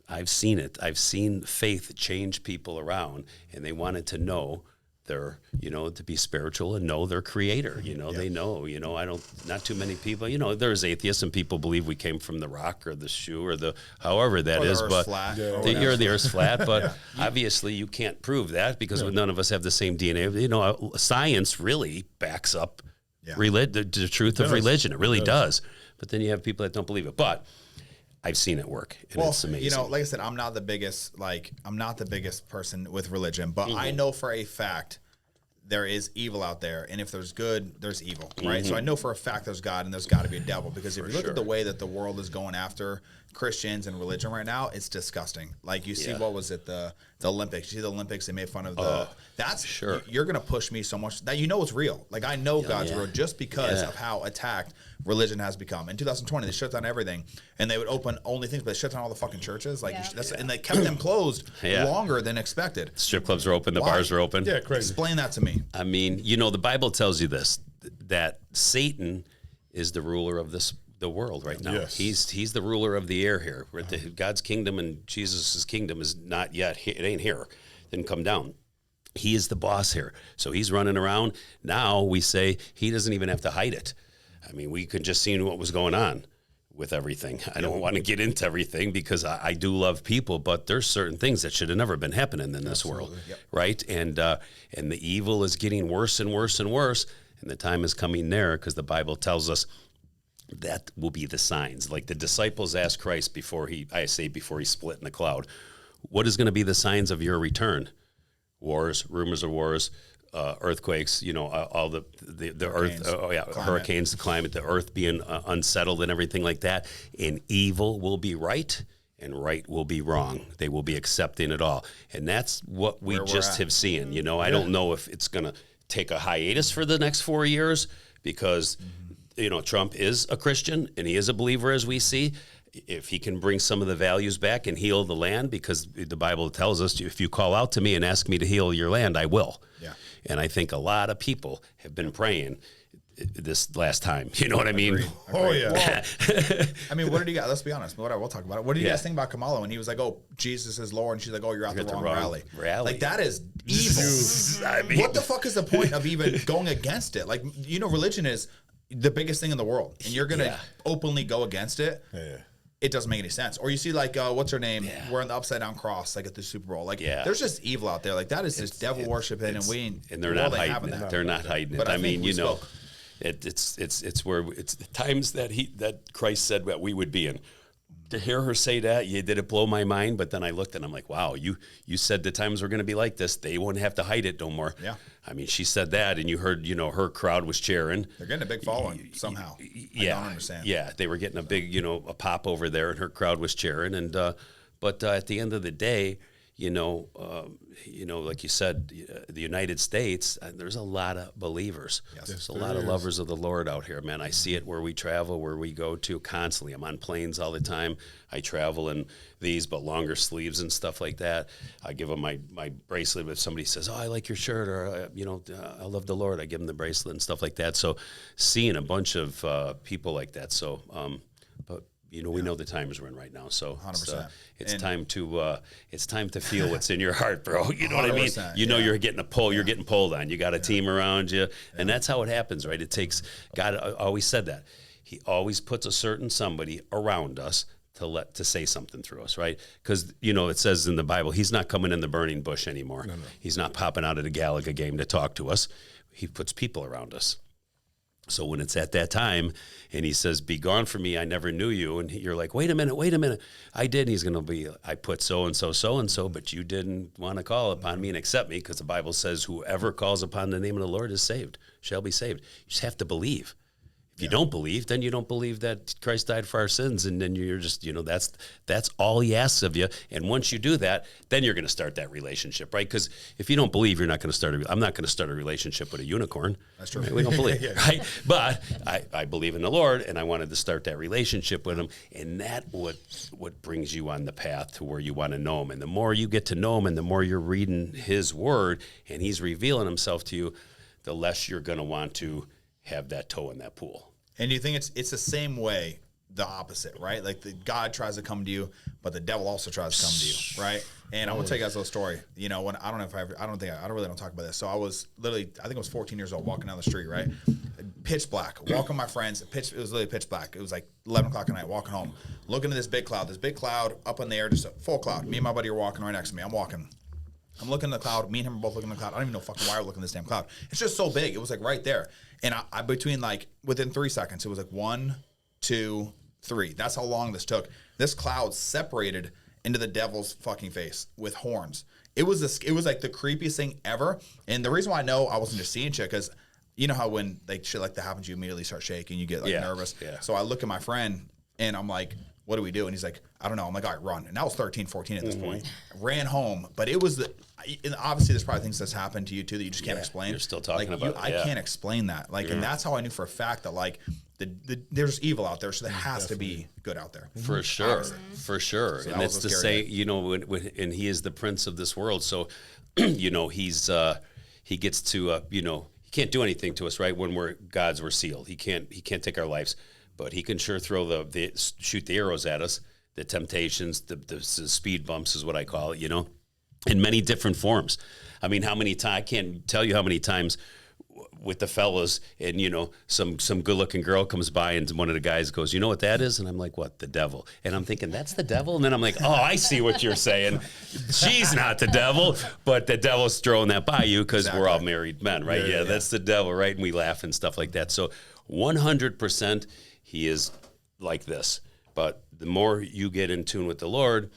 I've seen faith change people around, and they wanted to know their, you know, to be spiritual and know their creator. You know, they know, you know, not too many people, you know, there's atheists and people believe we came from the rock or the shoe or the, however that is, but the earth's flat, but obviously you can't prove that because none of us have the same DNA. You know, science really backs up the truth of religion. It really does. But then you have people that don't believe it. But I've seen it work, and it's amazing. You know, like I said, I'm not the biggest person with religion, but I know for a fact there is evil out there, and if there's good, there's evil, right? So I know for a fact there's God and there's got to be a devil, because if you look at the way that the world is going after Christians and religion right now, it's disgusting. Like, you see, what was it, the Olympics? You see the Olympics, they made fun of the you're gonna push me so much that it's real. Like, I know God's real just because of how attacked religion has become. In 2020, they shut down everything, and they would open only things, but they shut down all the fucking churches. Like, and they kept them closed longer than expected. Strip clubs are open, the bars are open. Yeah, crazy. Explain that to me. I mean, the Bible tells you this, that Satan is the ruler of the world right now. Yes. He's the ruler of the air here. God's kingdom and Jesus' kingdom is not yet here. It ain't here. It didn't come down. He is the boss here. So he's running around. Now we say he doesn't even have to hide it. I mean, we could just see what was going on with everything. I don't want to get into everything because I do love people, but there's certain things that should have never been happening in this world, right? And the evil is getting worse and worse and worse, and the time is coming there, because the Bible tells us that will be the signs. Like the disciples asked Christ before he split in the cloud, what is going to be the signs of your return? Wars, rumors of wars, earthquakes, all the earth, hurricanes, the climate, the earth being unsettled and everything like that. And evil will be right and right will be wrong. They will be accepting it all. And that's what we just have seen. I don't know if it's going to take a hiatus for the next 4 years, because Trump is a Christian and he is a believer, as we see. If he can bring some of the values back and heal the land, because the Bible tells us, if you call out to me and ask me to heal your land, I will. Yeah. And I think a lot of people have been praying this last time. You know what I mean? Agreed. Oh, yeah. Well, I mean, what did you guys, let's be honest, whatever, we'll talk about it. What did you guys think about Kamala when he was like, oh, Jesus is Lord, and she's like, oh, you're at the wrong rally. Like, that is evil. I mean, what the fuck is the point of even going against it? Like, religion is the biggest thing in the world, and you're going to openly go against it. Yeah. It doesn't make any sense. Or you see, like, what's her name? Yeah. Wearing the upside down cross, like at the Super Bowl. Like, there's just evil out there. Like, that is just devil worshiping, and they're not hiding it. They're not hiding it. I mean, it's the times that Christ said that we would be in. To hear her say that, did it blow my mind? But then I looked and I'm like, wow, you said the times were going to be like this. They won't have to hide it no more. Yeah. I mean, she said that, and you heard, her crowd was cheering. They're getting a big following somehow. Yeah. I don't understand. Yeah, they were getting a big, a pop over there, and her crowd was cheering. And but at the end of the day, like you said, the United States, there's a lot of believers. Yes, there's a lot of lovers of the Lord out here, man. I see it where we travel, where we go to constantly. I'm on planes all the time. I travel in these, but longer sleeves and stuff like that. I give them my bracelet. If somebody says, oh, I like your shirt, or, I love the Lord, I give them the bracelet and stuff like that. So seeing a bunch of people like that. So, but we know the times we're in right now, so 100%. It's time to feel what's in your heart, bro. You know what I mean? You're getting a pull. You're getting pulled on. You got a team around you, and that's how it happens, right? It takes God. Always said that. He always puts a certain somebody around us to say something through us, right? Because it says in the Bible, He's not coming in the burning bush anymore. No. He's not popping out at a Galaga game to talk to us. He puts people around us. So when it's at that time and He says, be gone from me, I never knew you. And you're like, wait a minute. I did. And He's going to be, I put so-and-so, but you didn't want to call upon me and accept me, because the Bible says whoever calls upon the name of the Lord is saved, shall be saved. You just have to believe. If you don't believe, then you don't believe that Christ died for our sins, and then you're just, that's all He asks of you. And once you do that, then you're going to start that relationship, right? Because if you don't believe, you're not going to start. I'm not going to start a relationship with a unicorn. That's true. Right? We don't believe, right? But I believe in the Lord, and I wanted to start that relationship with Him, and that what brings you on the path to where you want to know Him. And the more you get to know Him, and the more you're reading His Word, and He's revealing Himself to you, the less you're going to want to have that toe in that pool. And you think it's the same way, the opposite, right? Like God tries to come to you, but the devil also tries to come to you, right? And I'm gonna tell you guys a little story. When I don't really talk about this. So I was literally, I think I was 14 years old, walking down the street, right? Pitch black, walking with my friends. It was literally pitch black. It was like 11 o'clock at night, walking home, looking at this big cloud up in the air, just a full cloud. Me and my buddy are walking right next to me. I'm looking at the cloud. Me and him are both looking at the cloud. I don't even know fucking why we're looking at this damn cloud. It's just so big. It was like right there. And I between like within 3 seconds, it was like 1, 2, 3. That's how long this took. This cloud separated into the devil's fucking face with horns. it was like the creepiest thing ever. And the reason why I know I wasn't just seeing shit, because you know how when like shit like that happens, you immediately start shaking, you get like nervous. Yeah. So I look at my friend and I'm like, what do we do? And he's like, I don't know. I'm like, all right, run. And I was 13, 14 at this point. Ran home. But it was and obviously there's probably things that's happened to you too that you just can't explain. You're still talking like, about I can't explain that. Like, and that's how I knew for a fact that like there's evil out there, so there has to be good out there. For sure. For sure. So and it's to say, you know, and he is the prince of this world. So, you know, he gets to, you know, he can't do anything to us, right? When we're sealed. He can't take our lives, but he can sure throw shoot the arrows at us, the temptations, the speed bumps is what I call it, you know, in many different forms. I mean, I can't tell you how many times with the fellas and, you know, some good looking girl comes by and one of the guys goes, you know what that is? And I'm like, what? The devil. And I'm thinking, that's the devil? And then I'm like, oh, I see what you're saying. She's not the devil, but the devil's throwing that by you because we're all married men, right? Yeah, that's the devil, right? And we laugh and stuff like that. So 100% he is like this. But the more you get in tune with the Lord,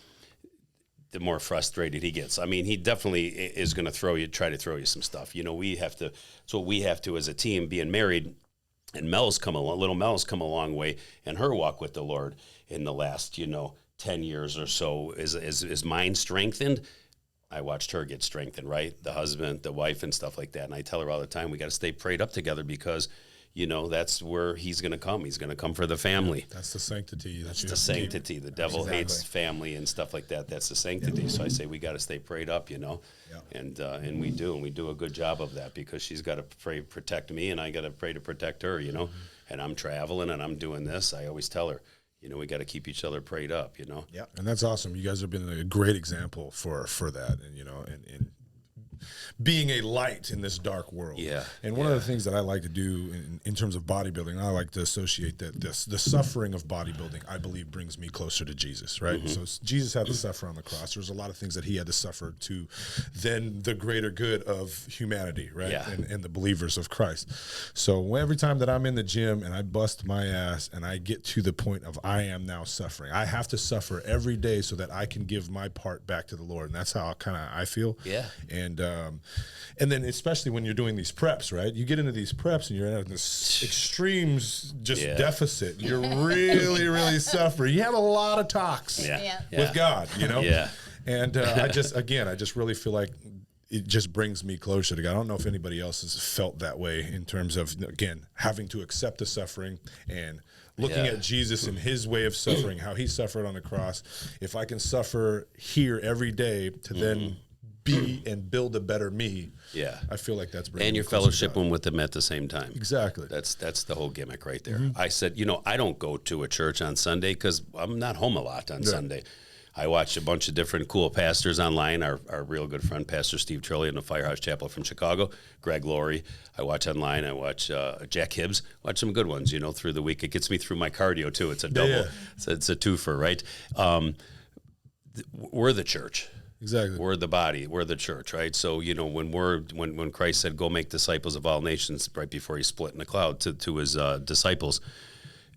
the more frustrated he gets. I mean, he definitely is going to try to throw you some stuff. You know, it's what we have to as a team, being married. And little Mel's come a long way in her walk with the Lord in the last, you know, 10 years or so. Is mine strengthened? I watched her get strengthened, right? The husband, the wife, and stuff like that. And I tell her all the time, we got to stay prayed up together because, you know, that's where he's going to come. He's going to come for the family. That's the sanctity. That's the sanctity. The devil hates family and stuff like that. That's the sanctity. So I say we got to stay prayed up, you know, and we do. And we do a good job of that because she's got to pray, protect me, and I got to pray to protect her, you know. And I'm traveling and I'm doing this. I always tell her, you know, we got to keep each other prayed up, you know. Yeah, and that's awesome. You guys have been a great example for that, and you know, and being a light in this dark world. Yeah. And one of the things that I like to do in terms of bodybuilding, I like to associate that the suffering of bodybuilding, I believe, brings me closer to Jesus, right? So Jesus had to suffer on the cross. There's a lot of things that he had to suffer to then the greater good of humanity, right? Yeah. And the believers of Christ. So every time that I'm in the gym and I bust my ass and I get to the point of I am now suffering, I have to suffer every day so that I can give my part back to the Lord. And that's how I feel. Yeah. And then especially when you're doing these preps, right? You get into these preps and you're in this extreme deficit. You're really, really suffering. You have a lot of talks with God, you know? Yeah. And I just really feel like it just brings me closer to God. I don't know if anybody else has felt that way in terms of, again, having to accept the suffering and looking at Jesus and his way of suffering, how he suffered on the cross. If I can suffer here every day to then be and build a better me. Yeah, I feel like that's bringing. And you're fellowshipping with them at the same time. Exactly. That's the whole gimmick right there. I said, you know, I don't go to a church on Sunday because I'm not home a lot on Sunday. I watch a bunch of different cool pastors online. Our real good friend, Pastor Steve Trillian of Firehouse Chapel from Chicago, Greg Laurie. I watch online. I watch Jack Hibbs. Watch some good ones, you know, through the week. It gets me through my cardio too. It's a double. Yeah. It's a twofer, right? We're the church. Exactly. We're the body. We're the church, right? So, you know, when Christ said, go make disciples of all nations, right before he split in the cloud to his disciples,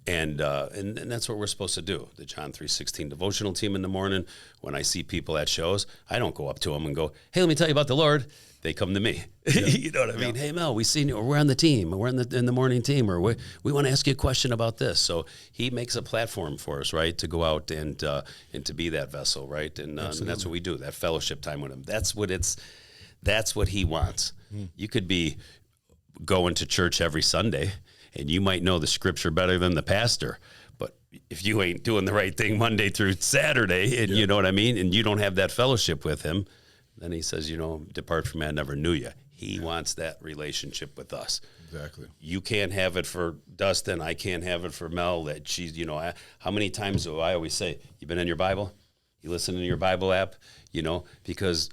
and that's what we're supposed to do. The John 3:16 devotional team in the morning, when I see people at shows, I don't go up to them and go, hey, let me tell you about the Lord. They come to me. Yeah. You know what I mean? Hey, Mel, we seen you, or we're on the team, or we're in the morning team, or we want to ask you a question about this. So he makes a platform for us, right, to go out and to be that vessel, right? And that's what we do, that fellowship time with him. That's what he wants. You could be going to church every Sunday, and you might know the scripture better than the pastor, but if you ain't doing the right thing Monday through Saturday, and you know what I mean, and you don't have that fellowship with him, then he says, you know, depart from me, I never knew you. He wants that relationship with us. Exactly. You can't have it for Dustin. I can't have it for Mel. That she's, you know, how many times do I always say, you been in your Bible? You listen to your Bible app? You know, because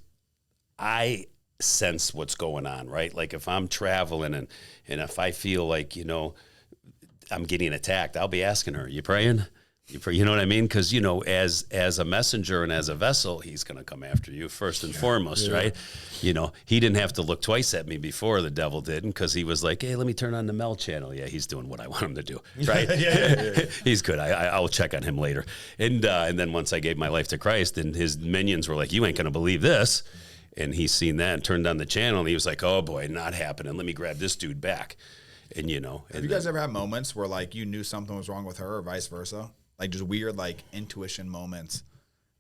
I sense what's going on, right? Like if I'm traveling and if I feel like, you know, I'm getting attacked, I'll be asking her, you praying? You know what I mean? Because, you know, as a messenger and as a vessel, he's going to come after you first and foremost, right? You know, he didn't have to look twice at me before, the devil didn't, because he was like, hey, let me turn on the Mel channel. Yeah, he's doing what I want him to do, right? He's good. I'll check on him later. And then once I gave my life to Christ, and his minions were like, you ain't going to believe this. And he seen that and turned on the channel, and he was like, "Oh boy, not happening. Let me grab this dude back." And have you guys ever had moments where like you knew something was wrong with her, or vice versa? Like just weird like intuition moments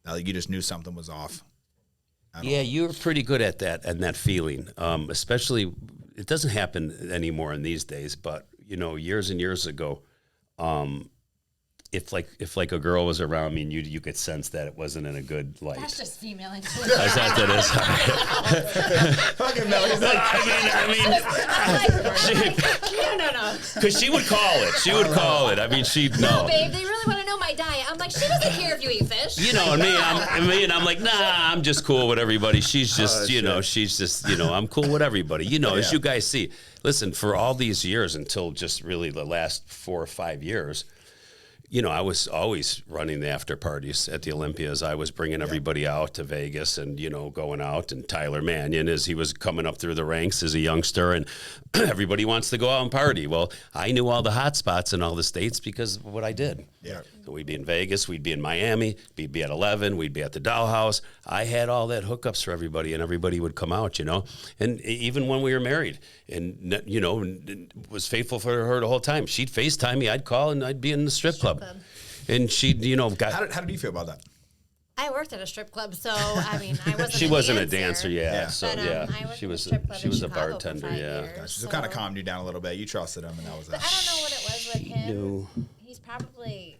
that like you just knew something was off. Yeah, you were pretty good at that and that feeling. Especially, it doesn't happen anymore in these days, but years and years ago, if like a girl was around me and you could sense that it wasn't in a good light. That's just female intuition. I thought that is. Fucking Melly's like, No. Because she would call it. She would call it. I mean, she'd know. No, babe, they really want to know my diet. I'm like, she doesn't care if you eat fish. And I'm like, nah, I'm just cool with everybody. She's just, she's just, I'm cool with everybody. As you guys see, listen, for all these years until just really the last 4 or 5 years, I was always running the after parties at the Olympias. I was bringing everybody out to Vegas and, going out. And Tyler Mannion, as he was coming up through the ranks as a youngster, and everybody wants to go out and party. Well, I knew all the hot spots in all the states because of what I did. Yeah. So we'd be in Vegas, we'd be in Miami, we'd be at 11, we'd be at the Dollhouse. I had all that hookups for everybody, and everybody would come out, And even when we were married, and was faithful for her the whole time. She'd FaceTime me, I'd call, and I'd be in the strip club. And she'd, got. How did you feel about that? I worked at a strip club, so I mean, I wasn't. She wasn't a dancer, Yeah. So but, yeah, I worked she at was. strip club She in was a Chicago for bartender. 5 Yeah. years, So it kind of calmed you down a little bit. You trusted him, and that was But that. I don't know what it was with him. knew. He's probably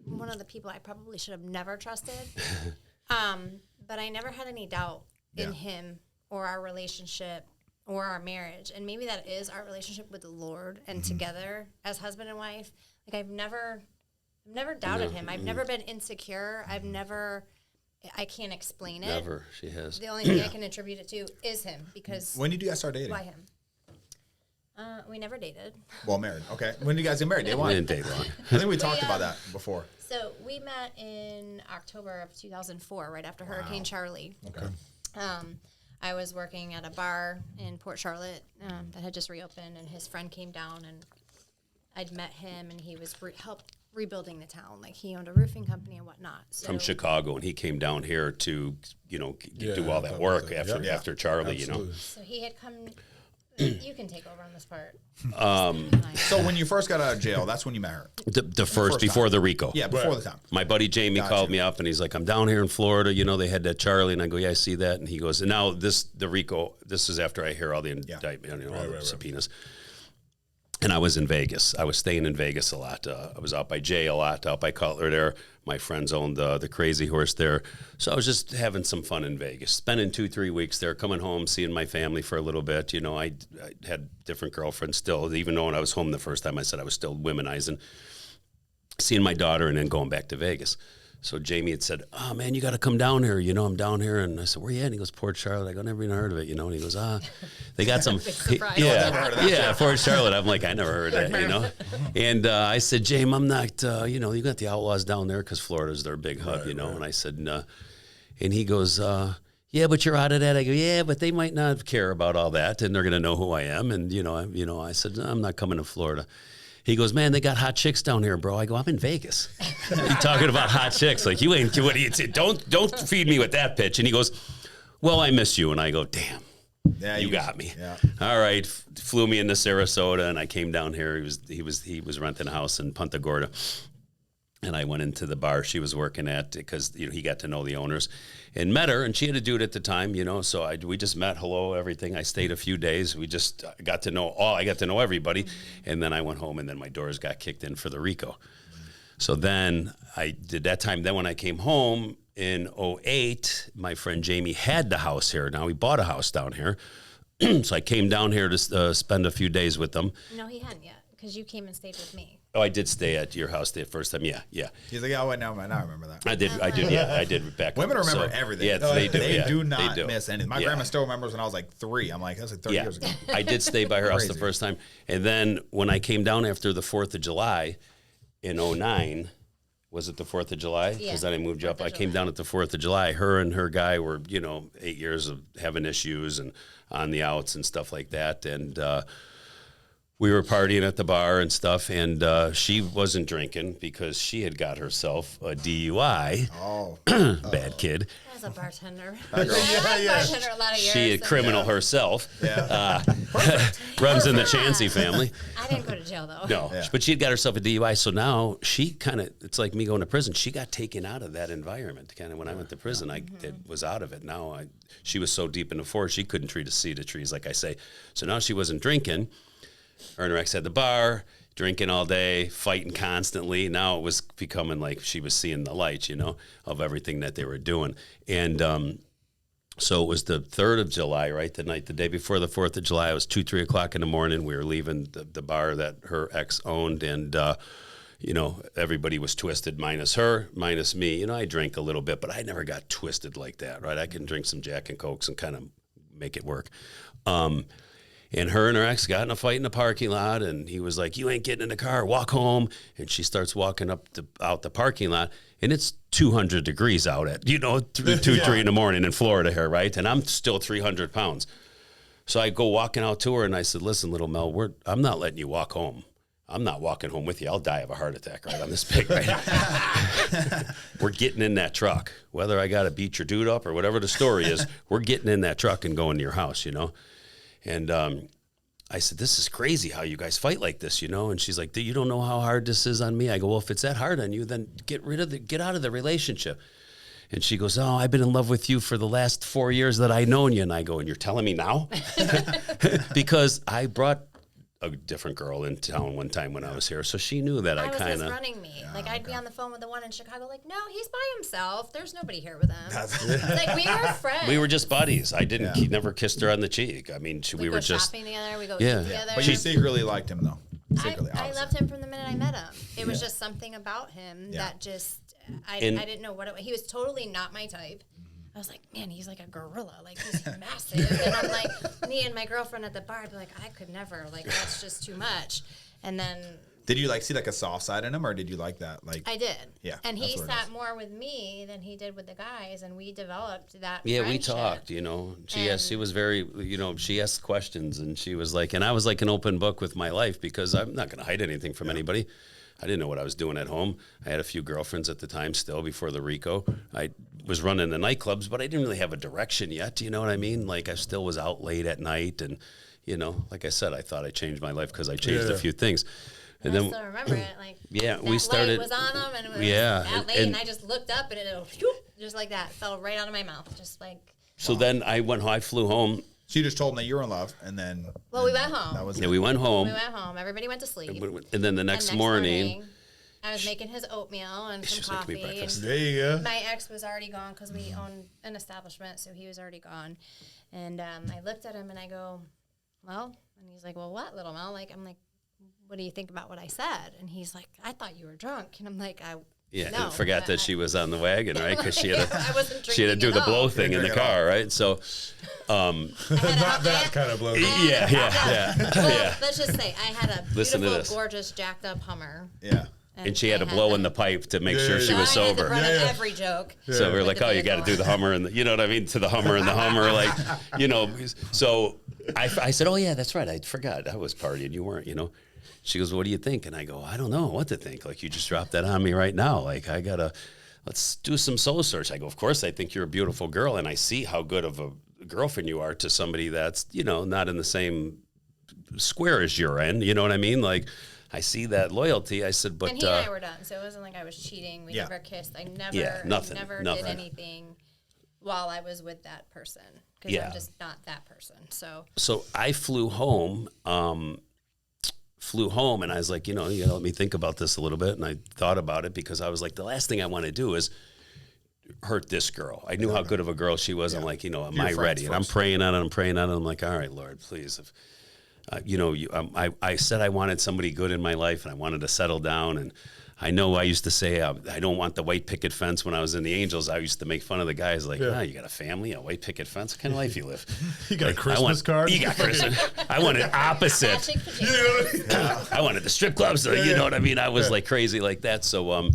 one of the people I probably should have never trusted. But I never had any doubt in him or our relationship or our marriage. And maybe that is our relationship with the Lord and together as husband and wife. Like I've never doubted him. I've never been insecure. I can't explain it. Never. She has. The only thing I can attribute it to is him because When did you guys start dating? why him? We never dated. Well, married. Okay. When did you guys get married? Day We one. didn't date long. I think we talked about that before. So we met in October of 2004, right after Hurricane Charlie. Okay. I was working at a bar in Port Charlotte that had just reopened, and his friend came down, and I'd met him, and he was helped rebuilding the town. Like he owned a roofing company and whatnot. So From Chicago, and he came down here to, do all that work after Charlie, Absolutely. So he had come. You can take over on this part. So when you first got out of jail, that's when you met her. The first before time. the RICO. Yeah, before the time. My buddy Jamie called me up and he's like, I'm down here in Florida. They had that Charlie. And I go, yeah, I see that. And he goes, and now the RICO, this is after I hear all the indictment, all the subpoenas. And I was in Vegas. I was staying in Vegas a lot. I was out by Jay a lot, out by Cutler there. My friends owned the Crazy Horse there. So I was just having some fun in Vegas, spending 2-3 weeks there, coming home, seeing my family for a little bit. I had different girlfriends still, even though when I was home the first time, I said I was still womenizing, seeing my daughter and then going back to Vegas. So Jamie had said, oh, man, you got to come down here. I'm down here. And I said, where you at? And he goes, Port Charlotte. I go, never even heard of it, And he goes, they got some. Port Charlotte. I'm like, I never heard of that, And I said, Jamie, I'm not, you got the Outlaws down there because Florida's their big hub, And I said, and he goes, yeah, but you're out of that. I go, yeah, but they might not care about all that. And they're going to know who I am. And, I said, no, I'm not coming to Florida. He goes, man, they got hot chicks down here, bro. I go, I'm in Vegas. You talking about hot chicks? Like you ain't. What do you? Don't feed me with that pitch. And he goes, well, I miss you. And I go, damn, you got me. Yeah. All right, flew me into Sarasota, and I came down here. He was renting a house in Punta Gorda, and I went into the bar she was working at because he got to know the owners, and met her, and she had a dude at the time, So we just met, hello, everything. I stayed a few days. We just got to know I got to know everybody, and then I went home, and then my doors got kicked in for the RICO. So then I did that time. Then when I came home in 2008, my friend Jamie had the house here. Now he bought a house down here, so I came down here to spend a few days with them. No, he hadn't yet because you came and stayed with me. Oh, I did stay at your house the first time. Yeah. He's like, oh, wait, now I remember that. I did. I did back. Women remember everything. Yeah, they do. They do They not do. miss anything. My grandma still remembers when I was like 3. I'm like, that's like 30 years ago. I did stay by her house the Crazy. first time. And then when I came down after the 4th of July in 2009, was it the 4th of July? Yeah. Because then I moved you up. 4th of I came July. down at the 4th of July. Her and her guy were, 8 years of having issues and on the outs and stuff like that. And we were partying at the bar and stuff, and she wasn't drinking because she had got herself a DUI. Oh, Bad kid. I was a bartender. That girl. Bartender a lot of years. She a so- criminal herself. Yeah. Runs in the Chansey family. I didn't go to jail though. No, Yeah. but she had got herself a DUI. So now she kind of, it's like me going to prison. She got taken out of that environment. Kind of when I went to prison, I was out of it. Now she was so deep in the forest, she couldn't treat a seed of trees, like I say. So now she wasn't drinking. Her and her ex had the bar, drinking all day, fighting constantly. Now it was becoming like she was seeing the light, of everything that they were doing. And so it was the 3rd of July, right? The day before the 4th of July. It was 2, 3 o'clock in the morning. We were leaving the bar that her ex owned, and everybody was twisted, minus her, minus me. I drank a little bit, but I never got twisted like that, right? I can drink some Jack and Cokes and kind of make it work. And her and her ex got in a fight in the parking lot, and he was like, "You ain't getting in the car, walk home." And she starts walking out the parking lot, and it's 200 degrees out at, 3 in the morning in Florida here, right? And I'm still 300 pounds. So I go walking out to her, and I said, "Listen, little Mel, I'm not letting you walk home. I'm not walking home with you. I'll die of a heart attack right on this pig right now." We're getting in that truck. Whether I got to beat your dude up or whatever the story is, we're getting in that truck and going to your house, And I said, "This is crazy how you guys fight like this, And she's like, "You don't know how hard this is on me." I go, "Well, if it's that hard on you, then get out of the relationship." And she goes, "Oh, I've been in love with you for the last 4 years that I've known you." And I go, "And you're telling me now?" Because I brought a different girl in town one time when I was here, so she knew that I was kind just of. running me. I'd be on the phone with the one in Chicago, like, "No, he's by himself. There's nobody here with him." It's like, we were friends. We were just buddies. I didn't never kissed her on the cheek. I mean, we We were go just. shopping together. We go Yeah. eat together. But you secretly liked him, though. I Secretly, obviously. loved him from the minute I met him. It was just something about him that just I didn't know what it was. He was totally not my type. I was like, "Man, he's like a gorilla. Like, he's massive." And I'm like, me and my girlfriend at the bar, I'd be like, "I could never. Like, that's just too much." And then Did you see a soft side in him, or did you like that? I did. Yeah, And he that's what it sat is. more with me than he did with the guys, and we developed that. Yeah, we friendship. talked, She was very, she asked questions, and she was like, and I was like an open book with my life because I'm not going to hide anything from anybody. I didn't know what I was doing at home. I had a few girlfriends at the time still before the RICO. I was running the nightclubs, but I didn't really have a direction yet. You know what I mean? Like I still was out late at night, and like I said, I thought I changed my life because I changed a few things. And I then still remember it. Like, yeah, that we started. light was on him, and it was that late, and I just looked up, and it just like that fell right out of my mouth, just like. So then I flew home. So you just told him that you were in love, and then. Well, we went home. That was Yeah, we went home. We went home. Everybody went to sleep. And then the next morning, I was making his oatmeal and She some was making me coffee. breakfast. And There you go. my ex was already gone because we owned an establishment, so he was already gone. And I looked at him and I go, "Well," and he's like, "Well, what, little Mel?" I'm like, "What do you think about what I said?" And he's like, "I thought you were drunk." And I'm like, yeah, no, forgot that she was on the wagon, right? Because she had I wasn't she had to do drinking the at blow all. thing in the Didn't drink at car, right? So, Not that kind of blow. yeah. Well, let's just say I had a Listen to beautiful, this. gorgeous, jacked up Hummer. Yeah. And she had to blow in the pipe to make sure she yeah. was I had the sober. brunt of Yeah. every joke. So we were like, With "Oh, the you got to vehicle. do the Hummer," and you know what I mean, to the Hummer and the Hummer, like, So I said, "Oh yeah, that's right. I forgot. I was partying. You weren't. She goes, "What do you think?" And I go, "I don't know what to think. Like, you just dropped that on me right now. Like, let's do some soul search." I go, "Of course, I think you're a beautiful girl, and I see how good of a girlfriend you are to somebody that's not in the same square as you're in. You know what I mean? Like, I see that loyalty." I said, "But And he and I were done, so it wasn't like I was cheating. We Yeah. never kissed. I nothing. never did anything while I was with that person because Yeah. I'm just not that person. So So I flew home, and I was like, you gotta let me think about this a little bit. And I thought about it because I was like, the last thing I want to do is hurt this girl. I knew how good of a girl she was. I'm like, am I friends ready? And I'm first. praying on it. I'm like, all right, Lord, please. If, I said I wanted somebody good in my life and I wanted to settle down. And I know I used to say, I don't want the white picket fence when I was in the Angels. I used to make fun of the guys like, you got a family, a white picket fence? What kind of life you live? You got a I Christmas card? You got Christmas. I wanted opposite. Mashed potatoes. I wanted the strip clubs. You know what I mean? I was like crazy like that. So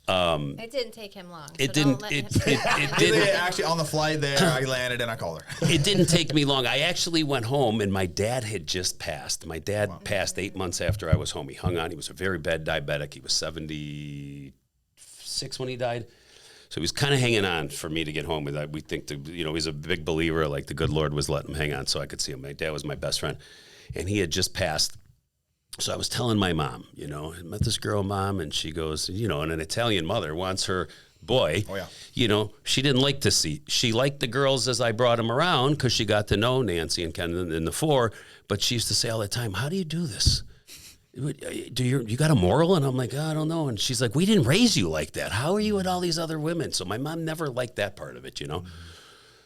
It didn't take him long. It so didn't. don't let him- It didn't. Actually, on the flight there, I landed and I called her. It didn't take me long. I actually went home, and my dad had just passed. My dad passed 8 months after I was home. He hung on. He was a very bad diabetic. He was 76 when he died. So he was kind of hanging on for me to get home. And we think, he's a big believer. Like the good Lord was letting him hang on so I could see him. My dad was my best friend, and he had just passed. So I was telling my mom, I met this girl, Mom, and she goes, and an Italian mother wants her boy. Oh, yeah. She didn't like to see. She liked the girls as I brought them around because she got to know Nancy and Ken in the 4. But she used to say all the time, "How do you do this? You got a moral?" And I'm like, "I don't know." And she's like, "We didn't raise you like that. How are you with all these other women?" So my mom never liked that part of it,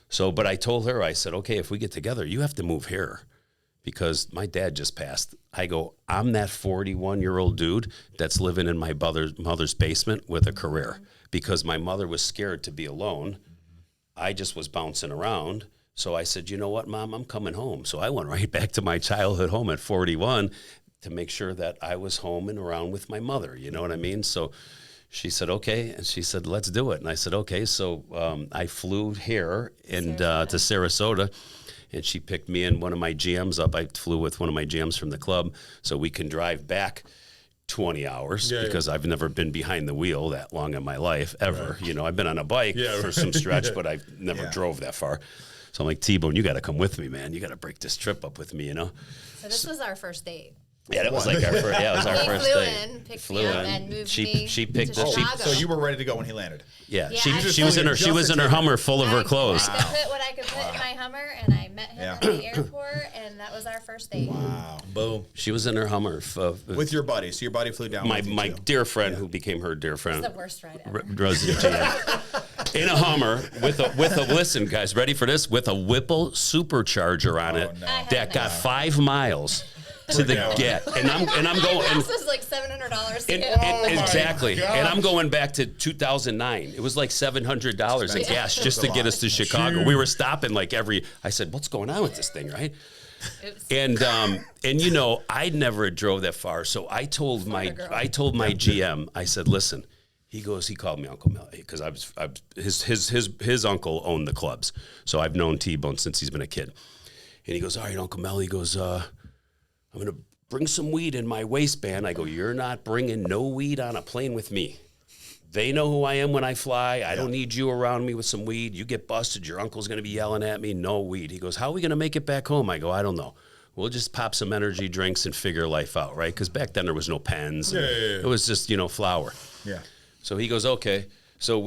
So, but I told her, I said, "Okay, if we get together, you have to move here because my dad just passed." I go, "I'm that 41-year-old dude that's living in my mother's basement with a career because my mother was scared to be alone. I just was bouncing around." So I said, "You know what, Mom, I'm coming home." So I went right back to my childhood home at 41 to make sure that I was home and around with my mother. You know what I mean? So she said, "Okay." And she said, "Let's do it." And I said, "Okay." So I flew here to Sarasota. And she picked me and one of my GMs up. I flew with one of my GMs from the club so we can drive back 20 hours because I've never been behind the wheel that long in my life ever. Right. I've been on a bike for some stretch, but I've never drove that far. So I'm like, "T-Bone, you got to come with me, man. You got to break this trip up with me, So this was our first date. Yeah, that was like our first. Yeah, it was our He first flew date. in, picked me up, and moved me She picked to the. Chicago. So you were ready to go when he landed. Yeah, Yeah, she I- was in her Hummer full of her clothes. I could put what I could put in my Hummer, and I met him at the airport, and that was our first date. Wow. Boom. She was in her Hummer With your buddy. So your buddy flew down with you my too. dear friend who became her dear friend. It's the worst ride ever. Rosie GM. In a Hummer with a listen, guys, ready for this? With a Whipple supercharger on it no. that got 5 miles to the get, and I'm going. This was like $700 to And, get. exactly. gosh. And I'm going back to 2009. It was like $700 in gas just to get us to Chicago. Huge. We were stopping I said, "What's going on with this thing?" Right? Oops. And I never drove that far. So I told my GM, I said, "Listen," he called me Uncle Mel because his uncle owned the clubs. So I've known T-Bone since he's been a kid. And he goes, "All right, Uncle Mel," he goes, "I'm going to bring some weed in my waistband." I go, "You're not bringing no weed on a plane with me. They know who I am when I fly. I don't need you around me with some weed. You get busted, your uncle's going to be yelling at me. No weed." He goes, "How are we going to make it back home?" I go, "I don't know. We'll just pop some energy drinks and figure life out," right? Because back then there was no pens. It was just, flour. Yeah. So he goes, "Okay." So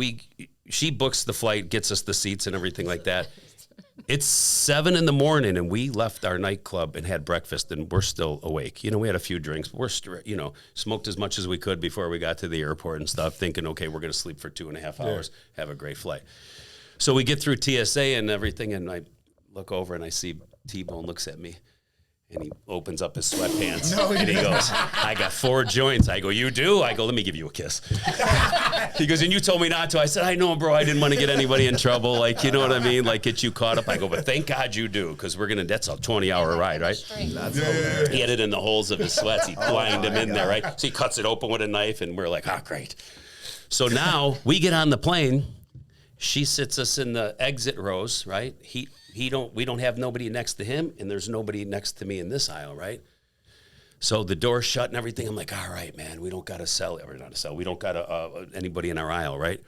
she books the flight, gets us the seats and everything like that. It's 7 a.m. and we left our nightclub and had breakfast, and we're still awake. We had a few drinks. We're, smoked as much as we could before we got to the airport and stuff, thinking, okay, we're going to sleep for 2.5 hours, have a great flight. So we get through TSA and everything, and I look over and I see T-Bone looks at me. And he opens up his sweatpants and he goes, "I got 4 joints." I go, "You do?" I go, "Let me give you a kiss." He goes, "And you told me not to." I said, "I know, bro. I didn't want to get anybody in trouble. You know what I mean? Get you caught up." I go, "But thank God you do, because that's a 20-hour ride, right?" That's hilarious. He had it in the holes of his sweats. He blind him in there, right? So he cuts it open with a knife, and we're like, "Oh, great." So now we get on the plane. She sits us in the exit rows, right? We don't have nobody next to him, and there's nobody next to me in this aisle, right? So the door's shut and everything. I'm like, "All right, man, we don't got to sell, or not to sell. We don't got anybody in our aisle, right?"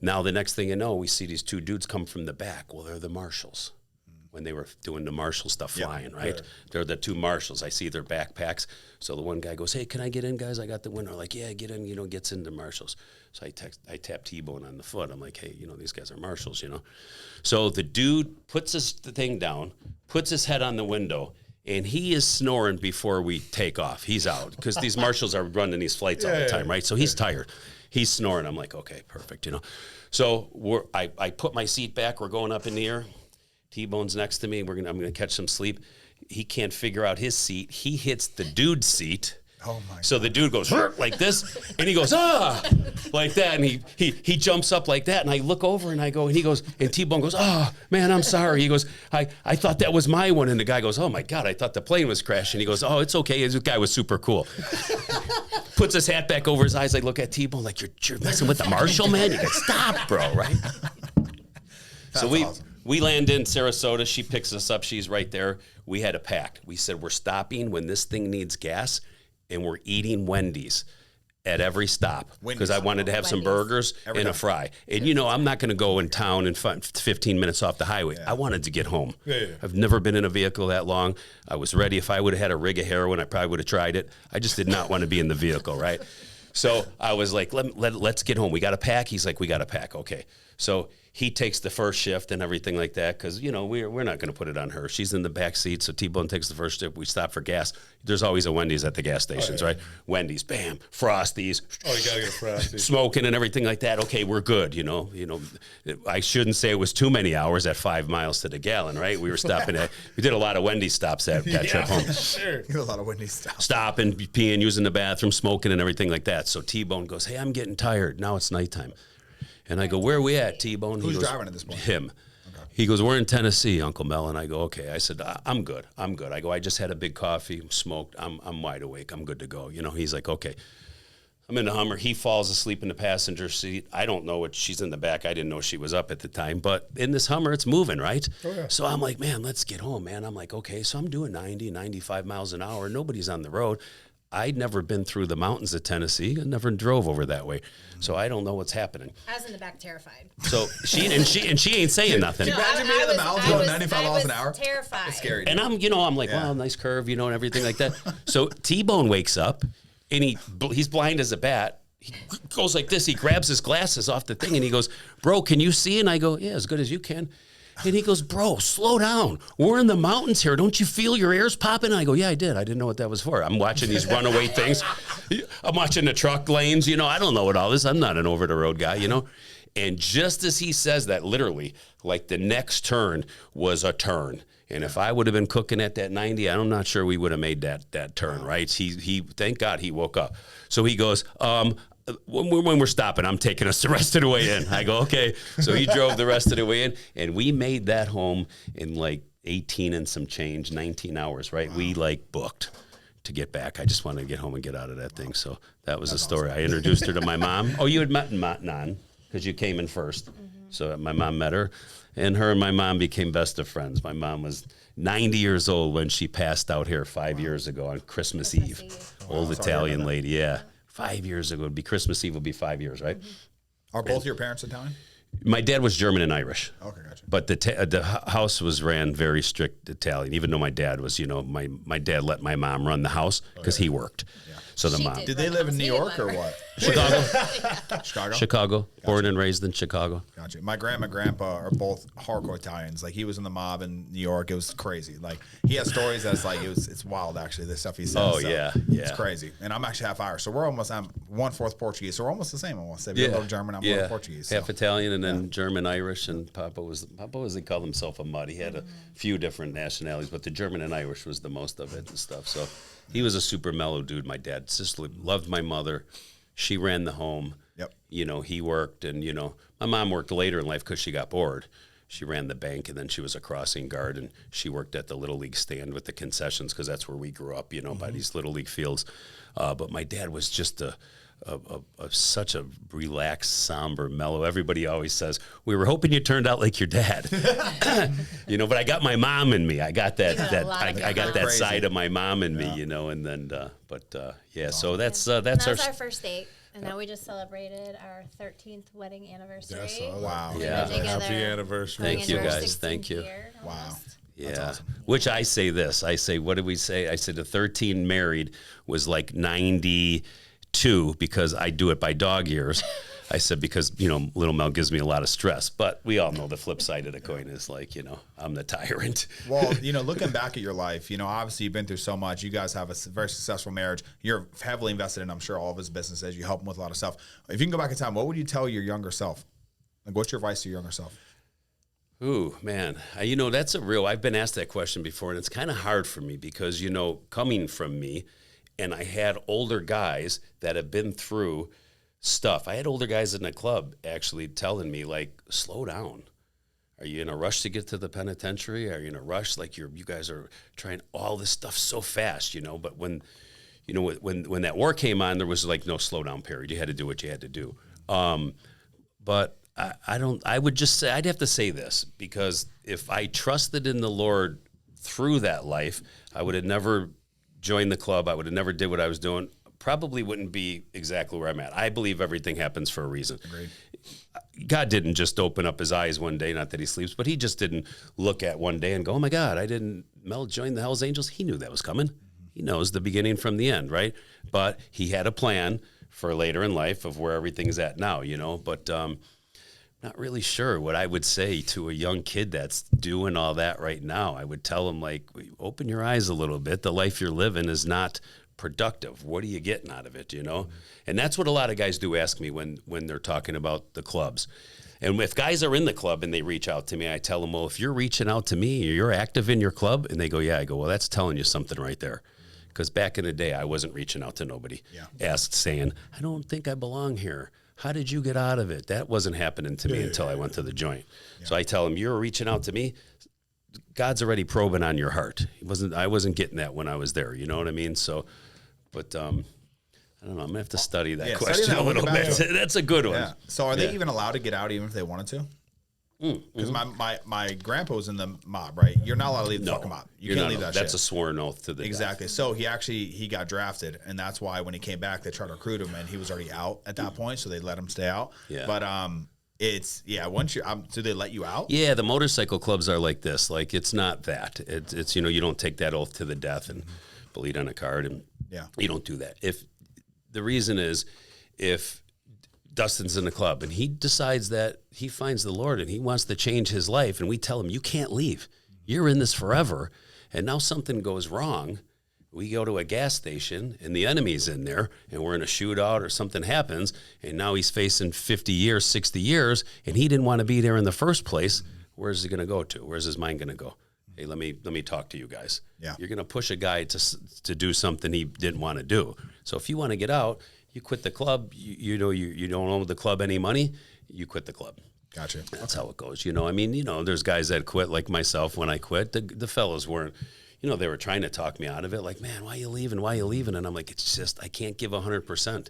Now the next thing you know, we see these 2 dudes come from the back. Well, they're the marshals. When they were doing the marshal stuff flying, right? They're the 2 marshals. I see their backpacks. So the one guy goes, "Hey, can I get in, guys? I got the window." Like, "Yeah, get in," gets into marshals. So I tap T-Bone on the foot. I'm like, "Hey, these guys are marshals, So the dude puts the thing down, puts his head on the window, and he is snoring before we take off. He's out because these marshals are running these flights all the time, right? So he's tired. He's snoring. I'm like, "Okay, perfect, So I put my seat back. We're going up in the air. T-Bone's next to me. I'm gonna catch some sleep. He can't figure out his seat. He hits the dude's seat. Oh my So the dude goes like this, and he goes like that, and he jumps up like that, and I look over and I go, and he goes, and T-Bone goes, oh man, I'm sorry. He goes, I thought that was my one, and the guy goes, oh my God, I thought the plane was crashing. He goes, oh, it's okay. This guy was super cool. Puts his hat back over his eyes. I look at T-Bone like, you're messing with the Marshal, man. You got stop, bro, right? So we land in Sarasota. She picks us up. She's right there. We had a pact. We said, we're stopping when this thing needs gas, and we're eating Wendy's at every stop because I wanted to have some burgers and a fry. And, you know, I'm not going to go in town in 15 minutes off the highway. I wanted to get home. I've never been in a vehicle that long. I was ready. If I would have had a rig of heroin, I probably would have tried it. I just did not want to be in the vehicle, right? So I was like, let's get home. We got a pack? He's like, we got a pack. Okay. So he takes the first shift and everything like that because, you know, we're not going to put it on her. She's in the back seat, so T-Bone takes the first shift. We stop for gas. There's always a Wendy's at the gas stations, right? Wendy's, bam, Frosties. Oh, you got to get Frosties. Smoking and everything like that. Okay, we're good, you know. I shouldn't say it was too many hours at 5 miles to the gallon, right? We were stopping we did a lot of Wendy's stops that trip home. Sure. You did a lot of Wendy's stops. Stopping, peeing, using the bathroom, smoking and everything like that. So T-Bone goes, hey, I'm getting tired. Now it's nighttime. And I go, where are we at, T-Bone? Who's driving at this point? Him. Okay. He goes, we're in Tennessee, Uncle Mel. And I go, okay. I said, I'm good. I go, I just had a big coffee, smoked. I'm wide awake. I'm good to go. You know, he's like, okay. I'm in the Hummer. He falls asleep in the passenger seat. I don't know what she's in the back. I didn't know she was up at the time. But in this Hummer, it's moving, right? Oh, yeah. So I'm like, man, let's get home, man. I'm like, okay. So I'm doing 90, 95 miles an hour. Nobody's on the road. I'd never been through the mountains of Tennessee. I never drove over that way, so I don't know what's happening. I was in the back, terrified. So she ain't saying nothing. Can you imagine being in the mountains going 95 miles an hour? Terrified. It's scary. And I'm like, wow, nice curve, you know, and everything like that. So T-Bone wakes up, and he's blind as a bat. He goes like this. He grabs his glasses off the thing, and he goes, bro, can you see? And I go, yeah, as good as you can. And he goes, bro, slow down. We're in the mountains here. Don't you feel your ears popping? And I go, yeah, I did. I didn't know what that was for. I'm watching these runaway things. I'm watching the truck lanes. You know, I don't know what all this. I'm not an over-the-road guy, you know. And just as he says that, literally, like the next turn was a turn. And if I would have been cooking at that 90, I'm not sure we would have made that turn, right? He thank God he woke up. So he goes, when we're stopping, I'm taking us the rest of the way in. I go, okay. So he drove the rest of the way in, and we made that home in like 18 and some change, 19 hours, right? Wow. We like booked to get back. I just wanted to get home and get out of that thing. So that was a story. Awesome. I introduced her to my mom. Oh, you had met Nan because you came in first. Mm-hmm. So my mom met her, and my mom became best of friends. My mom was 90 years old when she passed out here 5 years ago on Christmas Eve. Old Italian lady, yeah. 5 years ago. It'd be Christmas Eve would be 5 years, right? Mm-hmm. Are both your parents Italian? My dad was German and Irish. Okay, gotcha. But the house was ran very strict Italian, even though my dad was, you know, my dad let my mom run the house because he worked. Yeah. So the mom. Did they live in New York or what? Chicago. Chicago. Gotcha. Born and raised in Chicago. Gotcha. My grandma and grandpa are both hardcore Italians. Like he was in the mob in New York. It was crazy. Like he has stories that's like it's wild actually. The stuff he says. Oh so yeah. It's crazy. And I'm actually half Irish, so I'm 1/4 Portuguese. So we're almost the same. Almost. If you're a little German, I'm a little Portuguese. So. Half Italian and then German, Irish, and Papa was he called himself a mutt. He had a few different nationalities, but the German and Irish was the most of it and stuff. So he was a super mellow dude. My dad just loved my mother. She ran the home. Yep. You know, he worked, and, you know, my mom worked later in life because she got bored. She ran the bank, and then she was a crossing guard, and she worked at the Little League stand with the concessions because that's where we grew up, you know, by these Little League fields. But my dad was just such a relaxed, somber, mellow. Everybody always says, we were hoping you turned out like your dad. You know, but I got my mom in me. I got that I got that side of my mom in me, you know, and then so that's our first date. And now we just celebrated our 13th wedding anniversary. Yes, wow. Yeah. Happy anniversary. Thank you, guys. Thank you. Wow. Yeah. Awesome. Which I say this. I say, what did we say? I said the 13 married was like 92 because I do it by dog years. I said, because, you know, little Mel gives me a lot of stress, but we all know the flip side of the coin is like, you know, I'm the tyrant. Well, you know, looking back at your life, you know, obviously you've been through so much. You guys have a very successful marriage. You're heavily invested in, I'm sure, all of his businesses. You help him with a lot of stuff. If you can go back in time, what would you tell your younger self? Like, what's your advice to your younger self? Ooh, man. You know, I've been asked that question before, and it's kind of hard for me because, you know, coming from me, And I had older guys that have been through stuff. I had older guys in the club actually telling me, like, slow down. Are you in a rush to get to the penitentiary? Are you in a rush? Like you guys are trying all this stuff so fast, you know. But when that war came on, there was like no slowdown period. You had to do what you had to do. But I would just say, I'd have to say this, because if I trusted in the Lord through that life, I would have never joined the club. I would have never did what I was doing. Probably wouldn't be exactly where I'm at. I believe everything happens for a reason. Agreed. God didn't just open up his eyes one day, not that he sleeps, but he just didn't look at one day and go, oh my God, Mel joined the Hells Angels. He knew that was coming. He knows the beginning from the end, right? But he had a plan for later in life of where everything's at now, you know, but not really sure what I would say to a young kid that's doing all that right now. I would tell him, like, open your eyes a little bit. The life you're living is not productive. What are you getting out of it, you know? And that's what a lot of guys do ask me when they're talking about the clubs. And if guys are in the club and they reach out to me, I tell them, well, if you're reaching out to me, you're active in your club, and they go, yeah. I go, well, that's telling you something right there. Because back in the day, I wasn't reaching out to nobody. Asked, saying, I don't think I belong here. How did you get out of it? That wasn't happening to me until I went to the joint. So I tell them, you're reaching out to me, God's already probing on your heart. I wasn't getting that when I was there. You know what I mean? So, but I don't know. I'm gonna have to study that question a little bit. That's a good one. Yeah. So are they even allowed to get out even if they wanted to? Because my grandpa was in the mob, right? You're not allowed to leave the fucking mob. You can't leave that shit. That's a sworn oath to the exactly. Death. So he got drafted, and that's why when he came back, they tried to recruit him, and he was already out at that point, so they let him stay out. Yeah. But it's once you do they let you out? Yeah, the motorcycle clubs are like this. Like it's not that. It's you don't take that oath to the death and bleed on a card, and you don't do that. If the reason is if Dustin's in the club and he decides that he finds the Lord and he wants to change his life, and we tell him, you can't leave. You're in this forever. And now something goes wrong. We go to a gas station and the enemy's in there and we're in a shootout or something happens, and now he's facing 50 years, 60 years, and he didn't want to be there in the first place. Where's he going to go to? Where's his mind going to go? Hey, let me talk to you guys. Yeah. You're going to push a guy to do something he didn't want to do. So if you want to get out, you quit the club. You don't owe the club any money. You quit the club. Gotcha. That's how it goes. I mean, there's guys that quit like myself when I quit. The fellows weren't, they were trying to talk me out of it. Like, man, why are you leaving? Why are you leaving? And I'm like, it's just, I can't give 100%.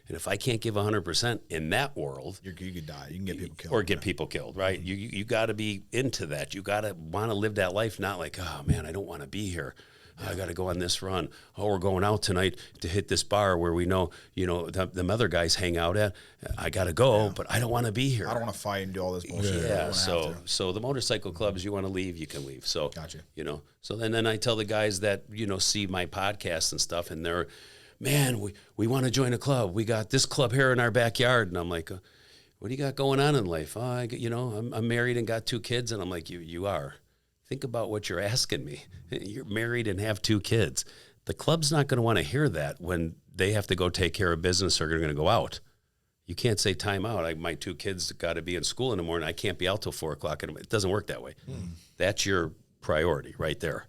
And if I can't give 100% in that world, you could die. You can get people killed. Or get people killed, right? You got to be into that. You got to want to live that life, not like, oh, man, I don't want to be here. I got to go on this run. Oh, we're going out tonight to hit this bar where we know, the other guys hang out at. I got to go, but I don't want to be here. I don't want to fight and do all this bullshit. Yeah. So the motorcycle clubs, you want to leave, you can leave. So, gotcha. So then I tell the guys that, see my podcast and stuff, and they're, man, we want to join a club. We got this club here in our backyard. And I'm like, what do you got going on in life? Oh, I'm married and got 2 kids. And I'm like, you are. Think about what you're asking me. You're married and have 2 kids. The club's not going to want to hear that when they have to go take care of business or they're going to go out. You can't say time out. My 2 kids got to be in school in the morning. I can't be out till 4 o'clock. It doesn't work that way. That's your priority right there.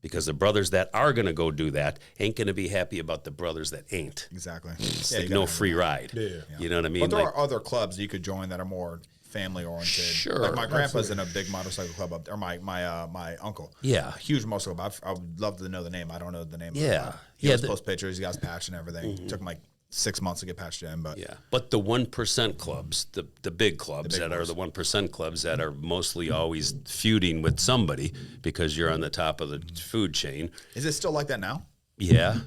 Because the brothers that are going to go do that ain't going to be happy about the brothers that ain't. Exactly. It's like no free ride. Yeah. You know what I mean? But there are other clubs you could join that are more family oriented. Sure. Like my grandpa's in a big motorcycle club up there, or my uncle. Yeah. A huge motorcycle club. I would love to know the name. I don't know the name. Yeah. He post pictures. He got his patch and everything. Took him like 6 months to get patched in, but But the 1% clubs, the big clubs are the 1% clubs that are mostly always feuding with somebody because you're on the top of the food chain. Is it still like that now? Yeah.